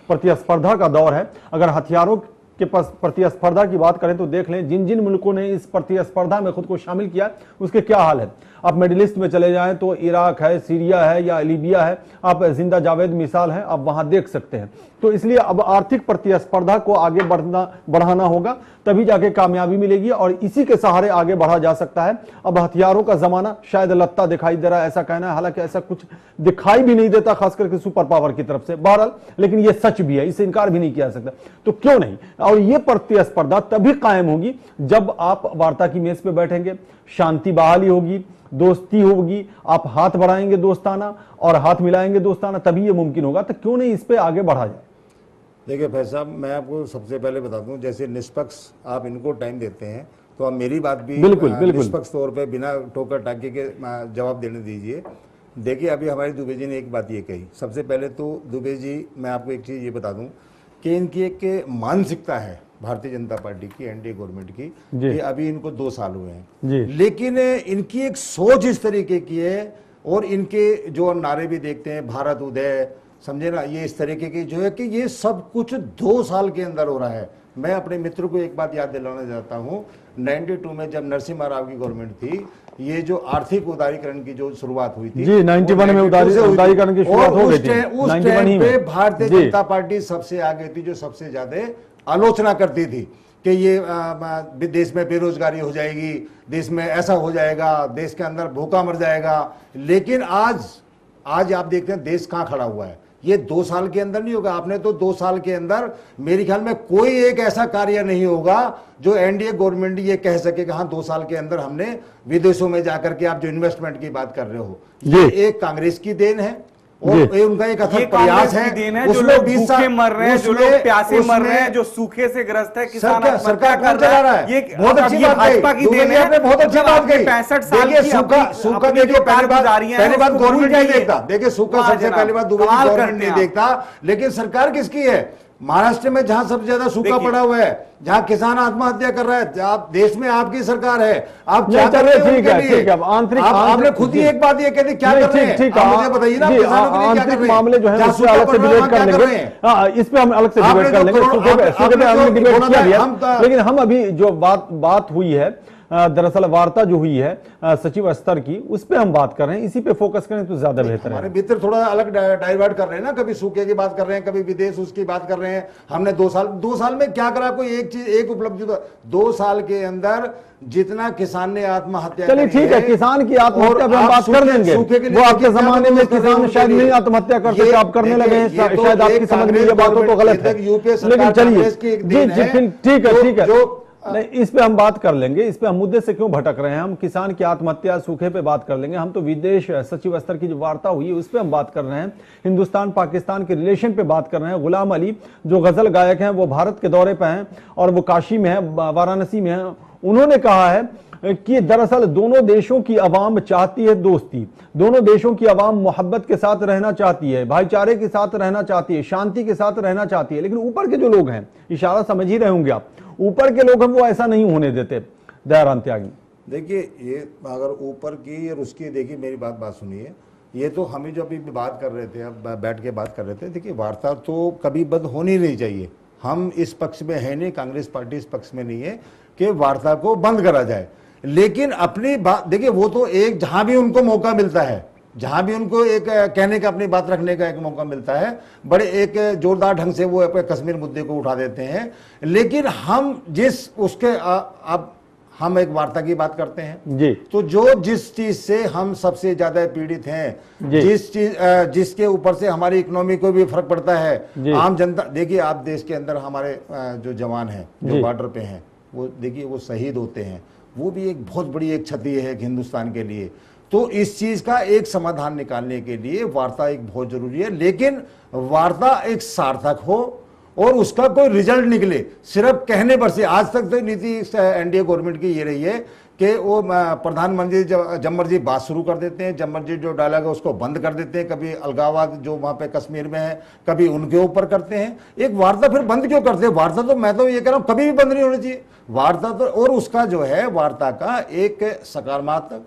प्रतिस्पर्धा का दौर है। अगर हथियारों के प्रतिस्पर्धा की बात करें तो देख लें जिन जिन मुल्कों ने इस प्रतिस्पर्धा में खुद को शामिल किया उसके क्या हाल है। आप मिडिल ईस्ट में चले जाएं तो इराक है, सीरिया है या लीबिया है, आप जिंदा जावेद मिसाल है, आप वहां देख सकते हैं। तो इसलिए अब आर्थिक प्रतिस्पर्धा को आगे बढ़ाना होगा, तभी जाके कामयाबी मिलेगी और इसी के सहारे आगे बढ़ा जा सकता है। अब हथियारों का जमाना शायद लत्ता दिखाई दे रहा है, ऐसा कहना है, हालांकि ऐसा कुछ दिखाई भी नहीं देता खास करके सुपर पावर की तरफ से। बहरहाल लेकिन ये सच भी है, इसे इनकार भी नहीं किया जा सकता। तो क्यों नहीं, और ये प्रतिस्पर्धा तभी कायम होगी जब आप वार्ता की मेज पे बैठेंगे, शांति बहाली होगी, दोस्ती होगी, आप हाथ बढ़ाएंगे दोस्ताना और हाथ मिलाएंगे दोस्ताना, तभी ये मुमकिन होगा। तो क्यों नहीं इस पे आगे बढ़ा जाए। देखिए फैज साहब, मैं आपको सबसे पहले बता दूं, जैसे निष्पक्ष आप इनको टाइम देते हैं तो आप मेरी बात भी बिल्कुल निष्पक्ष तौर पे बिना टोकर टाके के जवाब देने दीजिए। देखिए अभी हमारे दुबे जी ने एक बात ये कही। सबसे पहले तो दुबे जी, मैं आपको एक चीज़ ये बता दूं कि इनकी एक मानसिकता है भारतीय जनता पार्टी की, एनडीए गवर्नमेंट की, कि अभी इनको 2 साल हुए हैं, लेकिन इनकी एक सोच इस तरीके की है और इनके जो नारे भी देखते हैं, भारत उदय, समझे ना, ये इस तरीके की जो है कि ये सब कुछ 2 साल के अंदर हो रहा है। मैं अपने मित्र को एक बात याद दिलाना चाहता हूँ, 92 में जब नरसिम्हा राव की गवर्नमेंट थी, ये जो आर्थिक उदारीकरण की जो शुरुआत हुई थी जी 91 में उदारीकरण की शुरुआत हो गई थी। उस टाइम पे भारतीय जनता पार्टी सबसे आगे थी, जो सबसे ज्यादा आलोचना करती थी कि ये देश में बेरोजगारी हो जाएगी, देश में ऐसा हो जाएगा, देश के अंदर भूखा मर जाएगा। लेकिन आज आप देखते हैं देश कहाँ खड़ा हुआ है। ये 2 साल के अंदर नहीं होगा। आपने तो 2 साल के अंदर मेरे ख्याल में कोई एक ऐसा कार्य नहीं होगा जो एनडीए गवर्नमेंट ये कह सके कि हाँ 2 साल के अंदर हमने विदेशों में जाकर के, आप जो इन्वेस्टमेंट की बात कर रहे हो, ये एक कांग्रेस की देन है और ये उनका एक अथक प्रयास है। जो लोग भूखे मर रहे हैं, जो लोग प्यासे मर रहे हैं, जो सूखे से ग्रस्त है, किसान सरकार कर रहा है। ये बहुत अच्छी बात भाजपा की देन है। आपने बहुत अच्छी बात कही। 65 साल की सूखा देखिए, पहली बात गवर्नमेंट नहीं देखता। देखिए सूखा सबसे पहली बात गवर्नमेंट नहीं देखता, लेकिन सरकार किसकी है? महाराष्ट्र में जहां सबसे ज्यादा सूखा पड़ा हुआ है, जहां किसान आत्महत्या कर रहा है, आप देश में आपकी सरकार है, आप क्या कर रहे हैं उनके लिए? आपने खुद ही एक बात ये कह दी, क्या कर रहे हैं आप मुझे बताइए ना, किसानों के लिए क्या कर रहे हैं? मामले जो है उससे अलग से डिबेट कर लेंगे, इस पे हम अलग से डिबेट कर लेंगे। सूखे पे हमने डिबेट किया गया, लेकिन हम अभी जो बात हुई है, दरअसल वार्ता जो हुई है सचिव स्तर की, उस पे हम बात कर रहे हैं, इसी पे फोकस करें तो ज्यादा बेहतर है। हमारे मित्र थोड़ा अलग डाइवर्ट कर रहे हैं ना, कभी सूखे की बात कर रहे हैं, कभी विदेश उसकी बात कर रहे हैं। हमने 2 साल में क्या करा? कोई एक चीज, एक उपलब्धि। 2 साल के अंदर जितना किसान ने आत्महत्या, चलिए ठीक है, किसान की आत्महत्या पे हम बात कर देंगे। वो आपके जमाने में किसान शायद नहीं आत्महत्या करते थे, आप करने लगे हैं, शायद आपकी समझ में ये बातों तो गलत है, लेकिन चलिए जी ठीक है, नहीं, इस पे हम बात कर लेंगे। इस पे हम मुद्दे से क्यों भटक रहे हैं? हम किसान की आत्महत्या, सूखे पे बात कर लेंगे। हम तो विदेश सचिव स्तर की जो वार्ता हुई है उस पे हम बात कर रहे हैं, हिंदुस्तान पाकिस्तान के रिलेशन पे बात कर रहे हैं। गुलाम अली जो गजल गायक हैं, वो भारत के दौरे पे हैं और वो काशी में है, वाराणसी में है। उन्होंने कहा है कि दरअसल दोनों देशों की आवाम चाहती है दोस्ती, दोनों देशों की आवाम मोहब्बत के साथ रहना चाहती है, भाईचारे के साथ रहना चाहती है, शांति के साथ रहना चाहती है। लेकिन ऊपर के जो लोग हैं, इशारा समझ ही रहे होंगे आप, ऊपर के लोग हम वो ऐसा नहीं होने देते। दयाराम त्यागी, देखिए ये अगर ऊपर की और उसकी, देखिए मेरी बात सुनिए, ये तो हम ही जो अभी बात कर रहे थे, अब बैठ के बात कर रहे थे। देखिए वार्ता तो कभी बंद होनी नहीं चाहिए। हम इस पक्ष में है नहीं, कांग्रेस पार्टी इस पक्ष में नहीं है कि वार्ता को बंद करा जाए। लेकिन अपनी बात देखिए, वो तो एक जहां भी उनको मौका मिलता है, जहां भी उनको एक कहने का, अपनी बात रखने का एक मौका मिलता है, बड़े एक जोरदार ढंग से वो कश्मीर मुद्दे को उठा देते हैं। लेकिन हम जिस उसके अब हम एक वार्ता की बात करते हैं जी, तो जिस चीज से हम सबसे ज्यादा पीड़ित हैं, जिसके ऊपर से हमारी इकोनॉमी को भी फर्क पड़ता है, आम जनता। देखिए आप देश के अंदर हमारे जो जवान हैं, जो बॉर्डर पे हैं, वो देखिए वो शहीद होते हैं, वो भी एक बहुत बड़ी एक क्षति है हिंदुस्तान के लिए। तो इस चीज का एक समाधान निकालने के लिए वार्ता एक बहुत जरूरी है, लेकिन वार्ता एक सार्थक हो और उसका कोई रिजल्ट निकले। सिर्फ कहने पर से आज तक तो नीति एनडीए गवर्नमेंट की ये रही है कि वो प्रधानमंत्री जब मर्जी बात शुरू कर देते हैं, जब मर्जी जो डायलॉग है उसको बंद कर देते हैं। कभी अलगाववाद जो वहां पे कश्मीर में है, कभी उनके ऊपर करते हैं। एक वार्ता फिर बंद क्यों करते हैं? वार्ता तो मैं तो ये कह रहा हूं कभी भी बंद नहीं होनी चाहिए वार्ता तो। और उसका जो है वार्ता का एक सकारात्मक,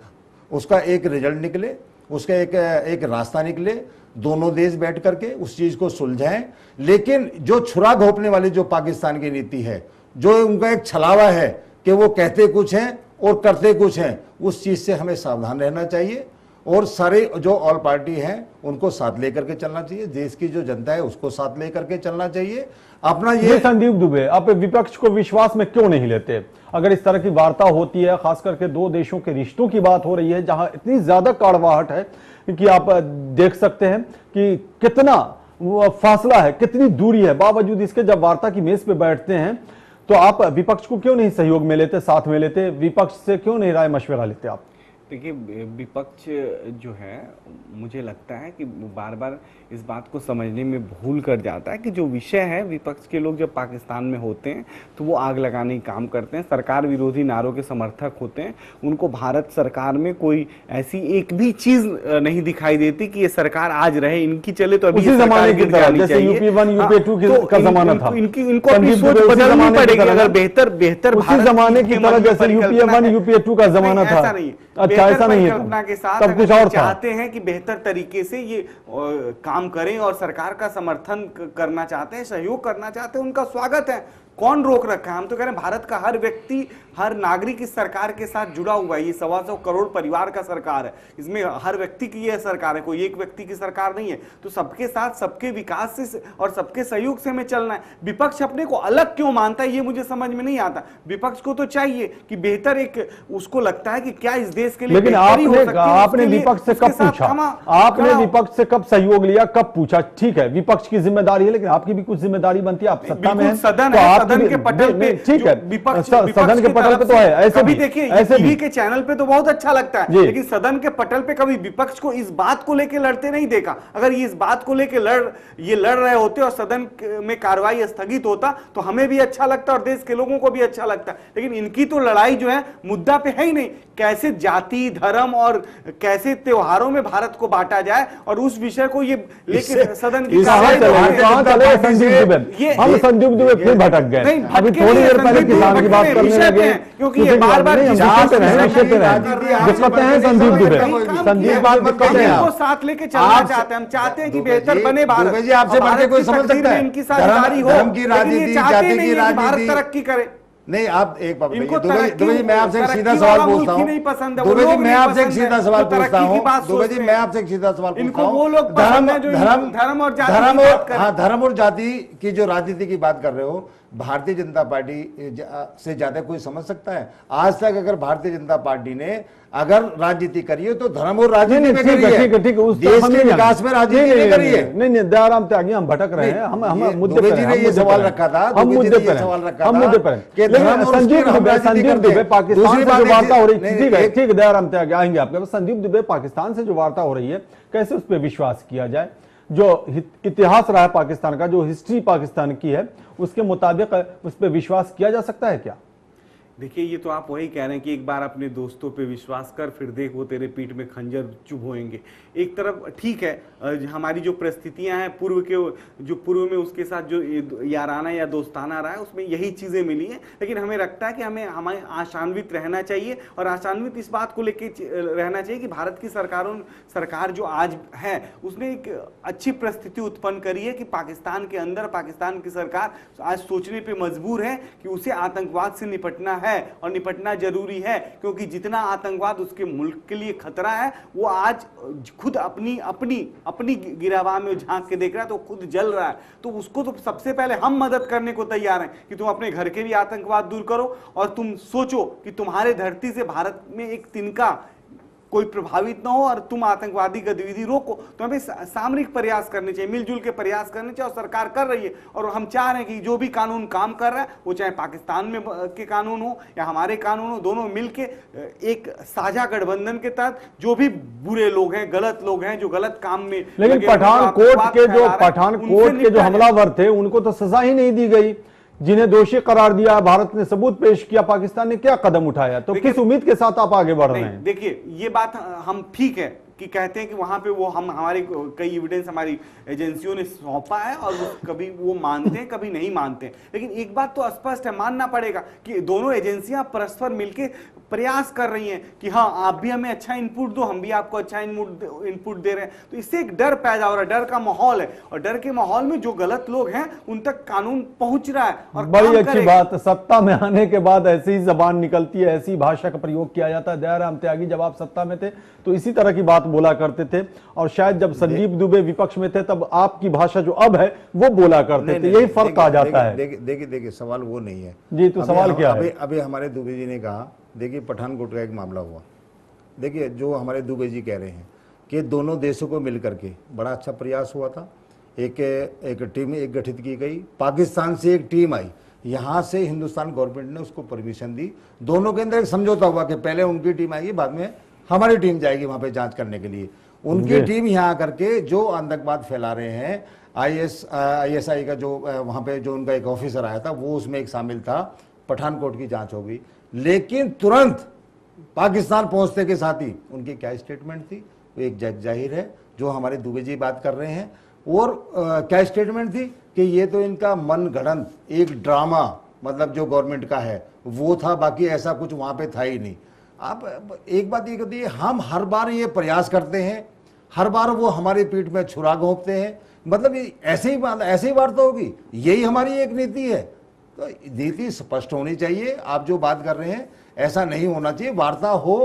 उसका एक रिजल्ट निकले, उसका एक रास्ता निकले, दोनों देश बैठ करके उस चीज को सुलझाएं। लेकिन जो छुरा घोंपने वाली जो पाकिस्तान की नीति है, जो उनका एक छलावा है कि वो कहते कुछ हैं और करते कुछ हैं, उस चीज से हमें सावधान रहना चाहिए। और सारे जो ऑल पार्टी हैं उनको साथ लेकर के चलना चाहिए, देश की जो जनता है उसको साथ लेकर के चलना चाहिए। अपना ये संदीप दुबे, आप विपक्ष को विश्वास में क्यों नहीं लेते? अगर इस तरह की वार्ता होती है, खास करके दो देशों के रिश्तों की बात हो रही है, जहां इतनी ज्यादा कड़वाहट है कि आप देख सकते हैं कि कितना फासला है, कितनी दूरी है, बावजूद इसके जब वार्ता की मेज पे बैठते हैं तो आप विपक्ष को क्यों नहीं सहयोग में लेते, साथ में लेते? विपक्ष से क्यों नहीं राय मशवरा लेते आप? देखिए विपक्ष जो है, मुझे लगता है कि बार बार इस बात को समझने में भूल कर जाता है कि जो विषय है, विपक्ष के लोग जब पाकिस्तान में होते हैं तो वो आग लगाने का काम करते हैं, सरकार विरोधी नारों के समर्थक होते हैं। उनको भारत सरकार में कोई ऐसी एक भी चीज नहीं दिखाई देती कि ये सरकार आज रहे, इनकी चले तो अभी जमाने की तरह, जैसे यूपी 1 यूपी 2 का जमाना था, इनको अपनी सोच बदलनी पड़ेगी। अगर बेहतर उसी जमाने की तरह जैसे यूपी 1 यूपी 2 का जमाना था, ऐसा नहीं, अच्छा ऐसा नहीं है, कल्पना के साथ तब कुछ और चाहते हैं कि बेहतर तरीके से ये काम करें और सरकार का समर्थन करना चाहते हैं, सहयोग करना चाहते हैं, उनका स्वागत है। कौन रोक रखा है? हम तो कह रहे हैं भारत का हर व्यक्ति, हर नागरिक इस सरकार के साथ जुड़ा हुआ है। ये 125 करोड़ परिवार का सरकार है, इसमें हर व्यक्ति की यह सरकार है, कोई एक व्यक्ति की सरकार नहीं है। तो सबके साथ, सबके विकास से और सबके सहयोग से हमें चलना है। विपक्ष अपने को अलग क्यों मानता है, ये मुझे समझ में नहीं आता। विपक्ष को तो चाहिए कि बेहतर एक, उसको लगता है कि क्या इस देश के लिए लेकिन आपने विपक्ष से कब पूछा, आपने विपक्ष से कब सहयोग लिया, कब पूछा? ठीक है, विपक्ष की जिम्मेदारी है, लेकिन आपकी भी कुछ जिम्मेदारी बनती है, आप सत्ता में हैं, सदन तो है, आपकी सदन के पटल पे ठीक है, विपक्ष सदन के पटल पे तो है। ऐसे भी देखिए, ऐसे टीवी के चैनल पे तो बहुत अच्छा लगता है, लेकिन सदन के पटल पे कभी विपक्ष को इस बात को लेकर लड़ते नहीं देखा। अगर ये इस बात को लेकर लड़ रहे होते और सदन में कार्रवाई स्थगित होता तो हमें भी अच्छा लगता और देश के लोगों को भी अच्छा लगता। लेकिन इनकी तो लड़ाई जो है मुद्दा पे है ही नहीं, कैसे जाति, धर्म और कैसे त्योहारों में भारत को बांटा जाए, और उस विषय को ये लेके सदन की हम संदीप दुबे फिर भटक गए। अभी थोड़ी देर पहले किसान की बात करने लगे, क्योंकि ये बार-बार दिक्कतें हैं संदीप दुबे, संदीप को साथ लेके चलना चाहते हैं। हम चाहते हैं कि बेहतर बने भारत। जी आपसे बढ़ के कोई समझ सकता है? इनकी साझेदारी हो, धर्म की राजनीति, जाति की भारत राजनीति, तरक्की करे। नहीं, आप एक बात इनको बताइए दुबे जी, मैं आपसे एक सीधा सवाल पूछता हूँ। दुबे जी, मैं आपसे एक सीधा सवाल पूछता हूँ। दुबे जी, मैं आपसे एक सीधा सवाल पूछता हूँ। धर्म और जाति की जो राजनीति की बात कर रहे हो, भारतीय जनता पार्टी से ज्यादा कोई समझ सकता है? आज तक अगर भारतीय जनता पार्टी ने अगर राजनीति करी है तो धर्म और राजनीति में करी है, ठीक है, देश के विकास में राजनीति नहीं करी है। नहीं, दयाराम त्यागी, हम भटक रहे हैं, हम मुद्दे पे हैं। ये सवाल रखा था, हम मुद्दे पर संदीप दुबे पाकिस्तान से जो वार्ता हो रही है, ठीक है, दयाराम त्यागी आएंगे आपके। संदीप दुबे पाकिस्तान से जो वार्ता हो रही है, कैसे उस पर विश्वास किया जाए? जो इतिहास रहा है पाकिस्तान का, जो हिस्ट्री पाकिस्तान की है, उसके मुताबिक उस पर विश्वास किया जा सकता है क्या? देखिए, ये तो आप वही कह रहे हैं कि एक बार अपने दोस्तों पे विश्वास कर, फिर देख वो तेरे पीठ में खंजर चुभोएंगे। एक तरफ ठीक है, हमारी जो परिस्थितियां हैं पूर्व में उसके साथ जो याराना या दोस्ताना रहा है, उसमें यही चीजें मिली हैं। लेकिन हमें लगता है कि हमें आशान्वित रहना चाहिए, और आशान्वित इस बात को लेके रहना चाहिए कि भारत की सरकार जो आज है, उसने एक अच्छी परिस्थिति उत्पन्न करी है कि पाकिस्तान के अंदर पाकिस्तान की सरकार आज सोचने पर मजबूर है कि उसे आतंकवाद से निपटना है, और निपटना जरूरी है, क्योंकि जितना आतंकवाद उसके मुल्क के लिए खतरा है, वो आज खुद अपनी गिरहवा में झांक के देख रहा है तो खुद जल रहा है। तो उसको तो सबसे पहले हम मदद करने को तैयार हैं कि तुम अपने घर के भी आतंकवाद दूर करो, और तुम सोचो कि तुम्हारे धरती से भारत में एक तिनका कोई प्रभावित ना हो, और तुम आतंकवादी गतिविधि रोको। तो हमें सामरिक प्रयास करने चाहिए, मिलजुल के प्रयास करने चाहिए, और सरकार कर रही है। और हम चाह रहे हैं कि जो भी कानून काम कर रहा है, वो चाहे पाकिस्तान में के कानून हो या हमारे कानून हो, दोनों मिलके एक साझा गठबंधन के तहत जो भी बुरे लोग हैं, गलत लोग हैं, जो गलत काम में, लेकिन पठानकोट के जो हमलावर थे, उनको तो सजा ही नहीं दी गई, जिन्हें दोषी करार दिया, भारत ने सबूत पेश किया, पाकिस्तान ने क्या कदम उठाया? तो किस उम्मीद के साथ आप आगे बढ़ रहे हैं? देखिए, ये बात हम ठीक है कि कहते हैं कि वहां पे वो हमारे कई एविडेंस हमारी एजेंसियों ने सौंपा है, और कभी वो मानते हैं, कभी नहीं मानते हैं। लेकिन एक बात तो स्पष्ट है, मानना पड़ेगा कि दोनों एजेंसियां परस्पर मिलकर प्रयास कर रही हैं कि हाँ, आप भी हमें अच्छा इनपुट दो, हम भी आपको अच्छा इनपुट दे रहे हैं। तो इससे एक डर पैदा हो रहा है, डर का माहौल है, और डर के माहौल में जो गलत लोग हैं उन तक कानून पहुंच रहा है। और बड़ी अच्छी बात, सत्ता में आने के बाद ऐसी ही जबान निकलती है, ऐसी भाषा का प्रयोग किया जाता है। दयाराम त्यागी जब आप सत्ता में थे तो इसी तरह की बात बोला करते थे, और शायद जब संदीप दुबे विपक्ष में थे तब आपकी भाषा जो अब है वो बोला करते थे। यही फर्क आ जाता है। देखिए, सवाल वो नहीं है जी, तो सवाल क्या है? अभी हमारे दुबे जी ने कहा, देखिए पठानकोट का एक मामला हुआ, देखिए जो हमारे दुबे जी कह रहे हैं कि दोनों देशों को मिलकर के बड़ा अच्छा प्रयास हुआ था, एक टीम एक गठित की गई, पाकिस्तान से एक टीम आई, यहाँ से हिंदुस्तान गवर्नमेंट ने उसको परमिशन दी, दोनों के अंदर एक समझौता हुआ कि पहले उनकी टीम आएगी, बाद में हमारी टीम जाएगी वहां पे जांच करने के लिए। उनकी टीम यहाँ करके जो आतंकवाद फैला रहे हैं, ISI का जो वहां पे जो उनका एक ऑफिसर आया था, वो उसमें एक शामिल था, पठानकोट की जांच होगी। लेकिन तुरंत पाकिस्तान पहुंचने के साथ ही उनकी क्या स्टेटमेंट थी, वो एक जाहिर है जो हमारे दुबे जी बात कर रहे हैं। और क्या स्टेटमेंट थी कि ये तो इनका मन गढ़ंत एक ड्रामा, मतलब जो गवर्नमेंट का है वो था, बाकी ऐसा कुछ वहां पे था ही नहीं। आप एक बात ये कहती है, हम हर बार ये प्रयास करते हैं, हर बार वो हमारी पीठ में छुरा घोंपते हैं, मतलब ऐसे ही वार्ता होगी, यही हमारी एक नीति है। तो नीति स्पष्ट होनी चाहिए। आप जो बात कर रहे हैं ऐसा नहीं होना चाहिए, वार्ता हो,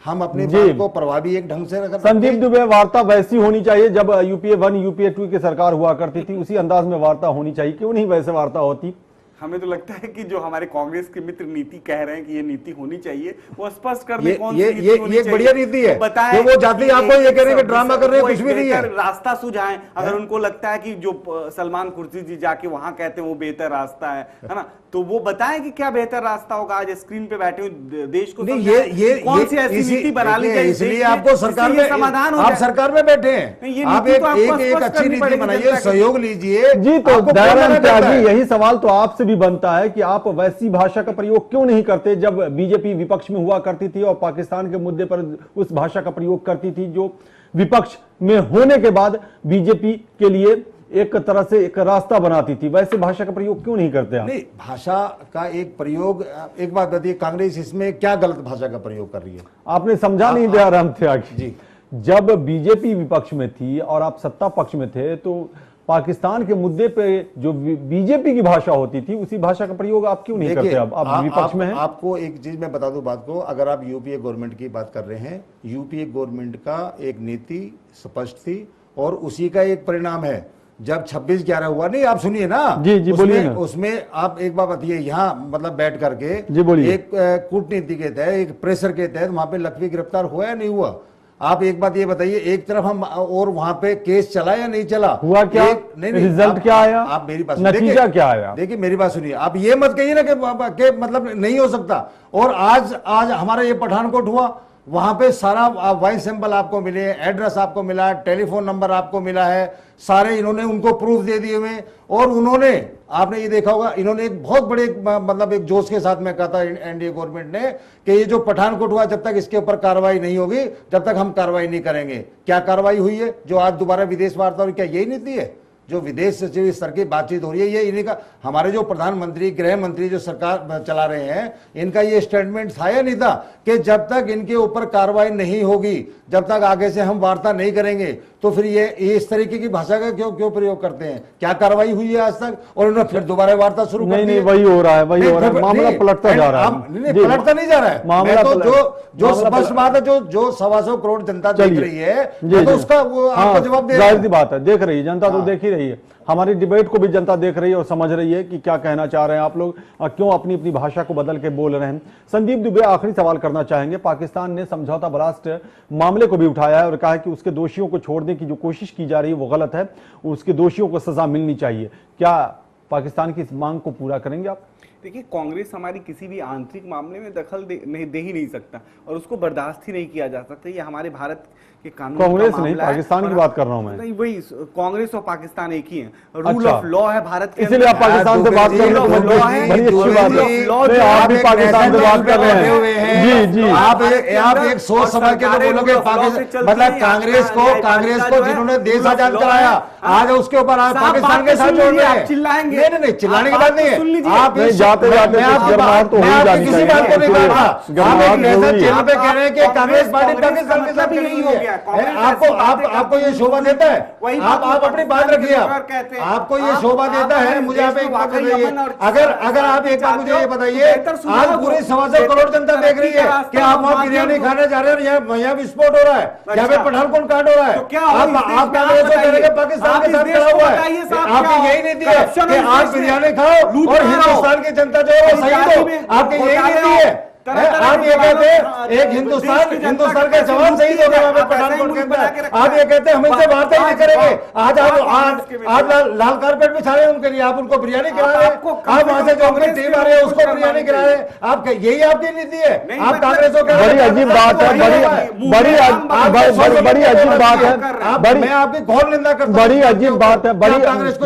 हम अपनी बात को प्रभावी एक ढंग से अगर संदीप दुबे, वार्ता वैसी होनी चाहिए जब यूपीए 1 यूपीए 2 की सरकार हुआ करती थी, उसी अंदाज में वार्ता होनी चाहिए, क्यों नहीं वैसे वार्ता होती? हमें तो लगता है कि जो हमारे कांग्रेस के मित्र नीति कह रहे हैं कि ये नीति होनी चाहिए, वो स्पष्ट कर दे कौन सी नीति होनी ये चाहिए। बढ़िया नीति है। तो बताएं तो वो जाते ही आपको ये कह रहे हैं कि ड्रामा कर रहे हैं, कुछ भी नहीं है। रास्ता सुझाएं, अगर उनको लगता है कि जो सलमान खुर्शीद जी जाके वहां कहते हैं वो बेहतर रास्ता है ना, तो वो बताएं कि क्या बेहतर रास्ता होगा। आज स्क्रीन पे बैठे हुए देश को ये कौन सी ऐसी नीति बना ली जाए, इसलिए आपको सरकार में समाधान हो। आप सरकार में बैठे हैं, आप एक अच्छी नीति बनाइए, सहयोग लीजिए जी। तो दयाराम त्यागी, यही सवाल तो आपसे भी बनता है कि आप वैसी भाषा का प्रयोग क्यों नहीं करते जब बीजेपी विपक्ष में हुआ करती थी और पाकिस्तान के मुद्दे पर उस भाषा का प्रयोग करती थी जो विपक्ष में होने के बाद बीजेपी के लिए एक तरह से एक रास्ता बनाती थी, वैसे भाषा का प्रयोग क्यों नहीं करते आप? नहीं, भाषा का एक प्रयोग, एक बात बताइए, कांग्रेस इसमें क्या गलत भाषा का प्रयोग कर रही है? आपने समझा नहीं दयाराम त्यागी जी। जब बीजेपी विपक्ष में थी और आप सत्ता पक्ष में थे तो पाकिस्तान के मुद्दे पे जो बीजेपी की भाषा होती थी उसी भाषा का प्रयोग आप क्यों नहीं करते? अब आप विपक्ष में हैं। आपको एक चीज मैं बता दूं बात को, अगर आप यूपीए गवर्नमेंट की बात कर रहे हैं, यूपीए गवर्नमेंट का एक नीति स्पष्ट थी और उसी का एक परिणाम है जब 26/11 हुआ। नहीं, आप सुनिए ना जी बोलिए ना। उसमें आप एक बात बताइए, यहाँ मतलब बैठ करके जी बोलिए। एक कूटनीति के तहत, एक प्रेशर के तहत वहां पे लखवी गिरफ्तार हुआ या नहीं हुआ? आप एक बात ये बताइए, एक तरफ हम और वहां पे केस चला या नहीं चला? हुआ क्या? नहीं, रिजल्ट क्या आया? आप मेरी बात नतीजा क्या आया? देखिए मेरी बात सुनिए, आप ये मत कहिए ना कि मतलब नहीं हो सकता। और आज हमारा ये पठानकोट हुआ, वहां पे सारा वॉइस सैंपल आपको मिले, एड्रेस आपको मिला, टेलीफोन नंबर आपको मिला है, सारे इन्होंने उनको प्रूफ दे दिए हुए। और उन्होंने, आपने ये देखा होगा, इन्होंने एक बहुत बड़े मतलब एक जोश के साथ में कहा था एनडीए गवर्नमेंट ने कि ये जो पठानकोट हुआ, जब तक इसके ऊपर कार्रवाई नहीं होगी जब तक हम कार्रवाई नहीं करेंगे। क्या कार्रवाई हुई है जो आज दोबारा विदेश वार्ता? और क्या यही नीति है जो विदेश सचिव स्तर की बातचीत हो रही है? ये इन्हीं का, हमारे जो प्रधानमंत्री, गृह मंत्री जो सरकार चला रहे हैं, इनका ये स्टेटमेंट था या नहीं था कि जब तक इनके ऊपर कार्रवाई नहीं होगी, जब तक आगे से हम वार्ता नहीं करेंगे? तो फिर ये इस तरीके की भाषा का क्यों प्रयोग करते हैं? क्या कार्रवाई हुई है आज तक? और उन्होंने फिर दोबारा वार्ता शुरू कर दी। नहीं, वही हो रहा है, वही हो रहा है, मामला पलटता जा रहा है। नहीं, पलटता नहीं जा रहा है मामला। तो जो स्पष्ट बात है, जो 125 करोड़ जनता देख रही है, तो उसका वो आपको जवाब दे, जाहिर सी बात है, देख रही है जनता, तो देख ही रही है। हमारी डिबेट को भी जनता देख रही है और समझ रही है कि क्या कहना चाह रहे हैं आप लोग और क्यों अपनी अपनी भाषा को बदल के बोल रहे हैं। संदीप दुबे, आखिरी सवाल करना चाहेंगे। पाकिस्तान ने समझौता ब्लास्ट मामले को भी उठाया है और कहा है कि उसके दोषियों को छोड़ने की जो कोशिश की जा रही है वो गलत है, उसके दोषियों को सजा मिलनी चाहिए। क्या पाकिस्तान की इस मांग को पूरा करेंगे आप? देखिए, कांग्रेस हमारी किसी भी आंतरिक मामले में दखल दे ही नहीं सकता और उसको बर्दाश्त ही नहीं किया जा सकता। ये हमारे भारत के कानून कांग्रेस नहीं, पाकिस्तान की बात कर रहा हूं मैं। नहीं, वही कांग्रेस और पाकिस्तान एक ही है। रूल ऑफ लॉ है भारत के, इसलिए आप पाकिस्तान से बात कर रहे हैं, बड़ी अच्छी बात है। आप भी पाकिस्तान से बात कर रहे हैं। जी जी, आप एक सोच समझ के तो बोलोगे पाकिस्तान, मतलब कांग्रेस को जिन्होंने देश आजाद कराया, आज उसके ऊपर आप पाकिस्तान के साथ जोड़ रहे हैं। चिल्लाएंगे? नहीं, चिल्लाने की बात नहीं है। आप जाते जाते किसी बात को नहीं काटना। आप एक नेशनल चैनल पे कह रहे हैं कि कांग्रेस पार्टी पाकिस्तान के साथ नहीं है। आपको ये शोभा देता है? आप अपनी बात रखिए। आपको ये शोभा देता है? मुझे आप एक बात बताइए, अगर आप एक बात मुझे ये बताइए, आज पूरी 125 करोड़ जनता देख रही है कि आप वहाँ बिरयानी खाने जा रहे हैं और यहाँ विस्फोट हो रहा है, यहाँ पे पठानकोट कांड हो रहा है, आप कांग्रेस को कह रहे हैं पाकिस्तान के साथ खड़ा हुआ है। आपकी यही नीति है कि आप बिरयानी खाओ और हिंदुस्तान की जनता जो है वो सही हो। आपकी यही नीति है। आप ये कहते हैं एक हिंदुस्तान के जवान शहीद हो गए पठानकोट के अंदर, आप ये कहते हैं हम इनसे वार्ता ही नहीं करेंगे। आज लाल कारपेट बिछा रहे हैं उनके लिए, आप उनको बिरयानी खिला रहे हैं, आप वहां से जो उनकी टीम आ रही है उसको बिरयानी खिला रहे हैं। आप यही आपकी नीति है? आप कांग्रेस को बड़ी अजीब बात है, बड़ी अजीब बात है, मैं आपकी घोर निंदा करता हूं। बड़ी अजीब बात है,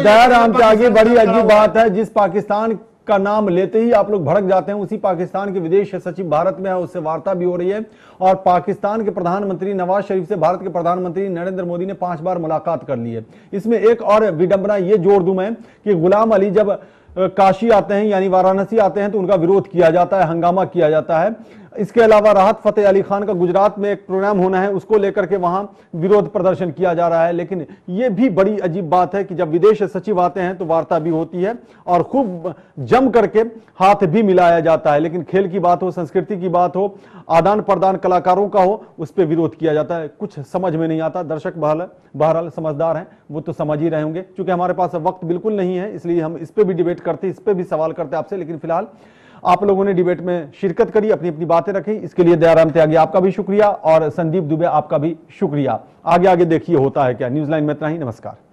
दयाराम त्यागी, बड़ी अजीब बात है। जिस पाकिस्तान का नाम लेते ही आप लोग भड़क जाते हैं, उसी पाकिस्तान के विदेश सचिव भारत में है, उससे वार्ता भी हो रही है। और पाकिस्तान के प्रधानमंत्री नवाज शरीफ से भारत के प्रधानमंत्री नरेंद्र मोदी ने 5 बार मुलाकात कर ली है। इसमें एक और विडंबना ये जोड़ दूं मैं कि गुलाम अली जब काशी आते हैं यानी वाराणसी आते हैं तो उनका विरोध किया जाता है, हंगामा किया जाता है। इसके अलावा राहत फतेह अली खान का गुजरात में एक प्रोग्राम होना है, उसको लेकर के वहां विरोध प्रदर्शन किया जा रहा है। लेकिन यह भी बड़ी अजीब बात है कि जब विदेश सचिव आते हैं तो वार्ता भी होती है और खूब जम करके हाथ भी मिलाया जाता है, लेकिन खेल की बात हो, संस्कृति की बात हो, आदान प्रदान कलाकारों का हो, उस पर विरोध किया जाता है। कुछ समझ में नहीं आता। दर्शक बहरहाल समझदार हैं, वो तो समझ ही रहे होंगे। क्योंकि हमारे पास वक्त बिल्कुल नहीं है, इसलिए हम इस पर भी डिबेट करते, इस पर भी सवाल करते आपसे। लेकिन फिलहाल आप लोगों ने डिबेट में शिरकत करी, अपनी अपनी बातें रखी, इसके लिए दयाराम त्यागी आपका भी शुक्रिया और संदीप दुबे आपका भी शुक्रिया। आगे आगे देखिए होता है क्या। न्यूज़ लाइन में इतना ही। नमस्कार।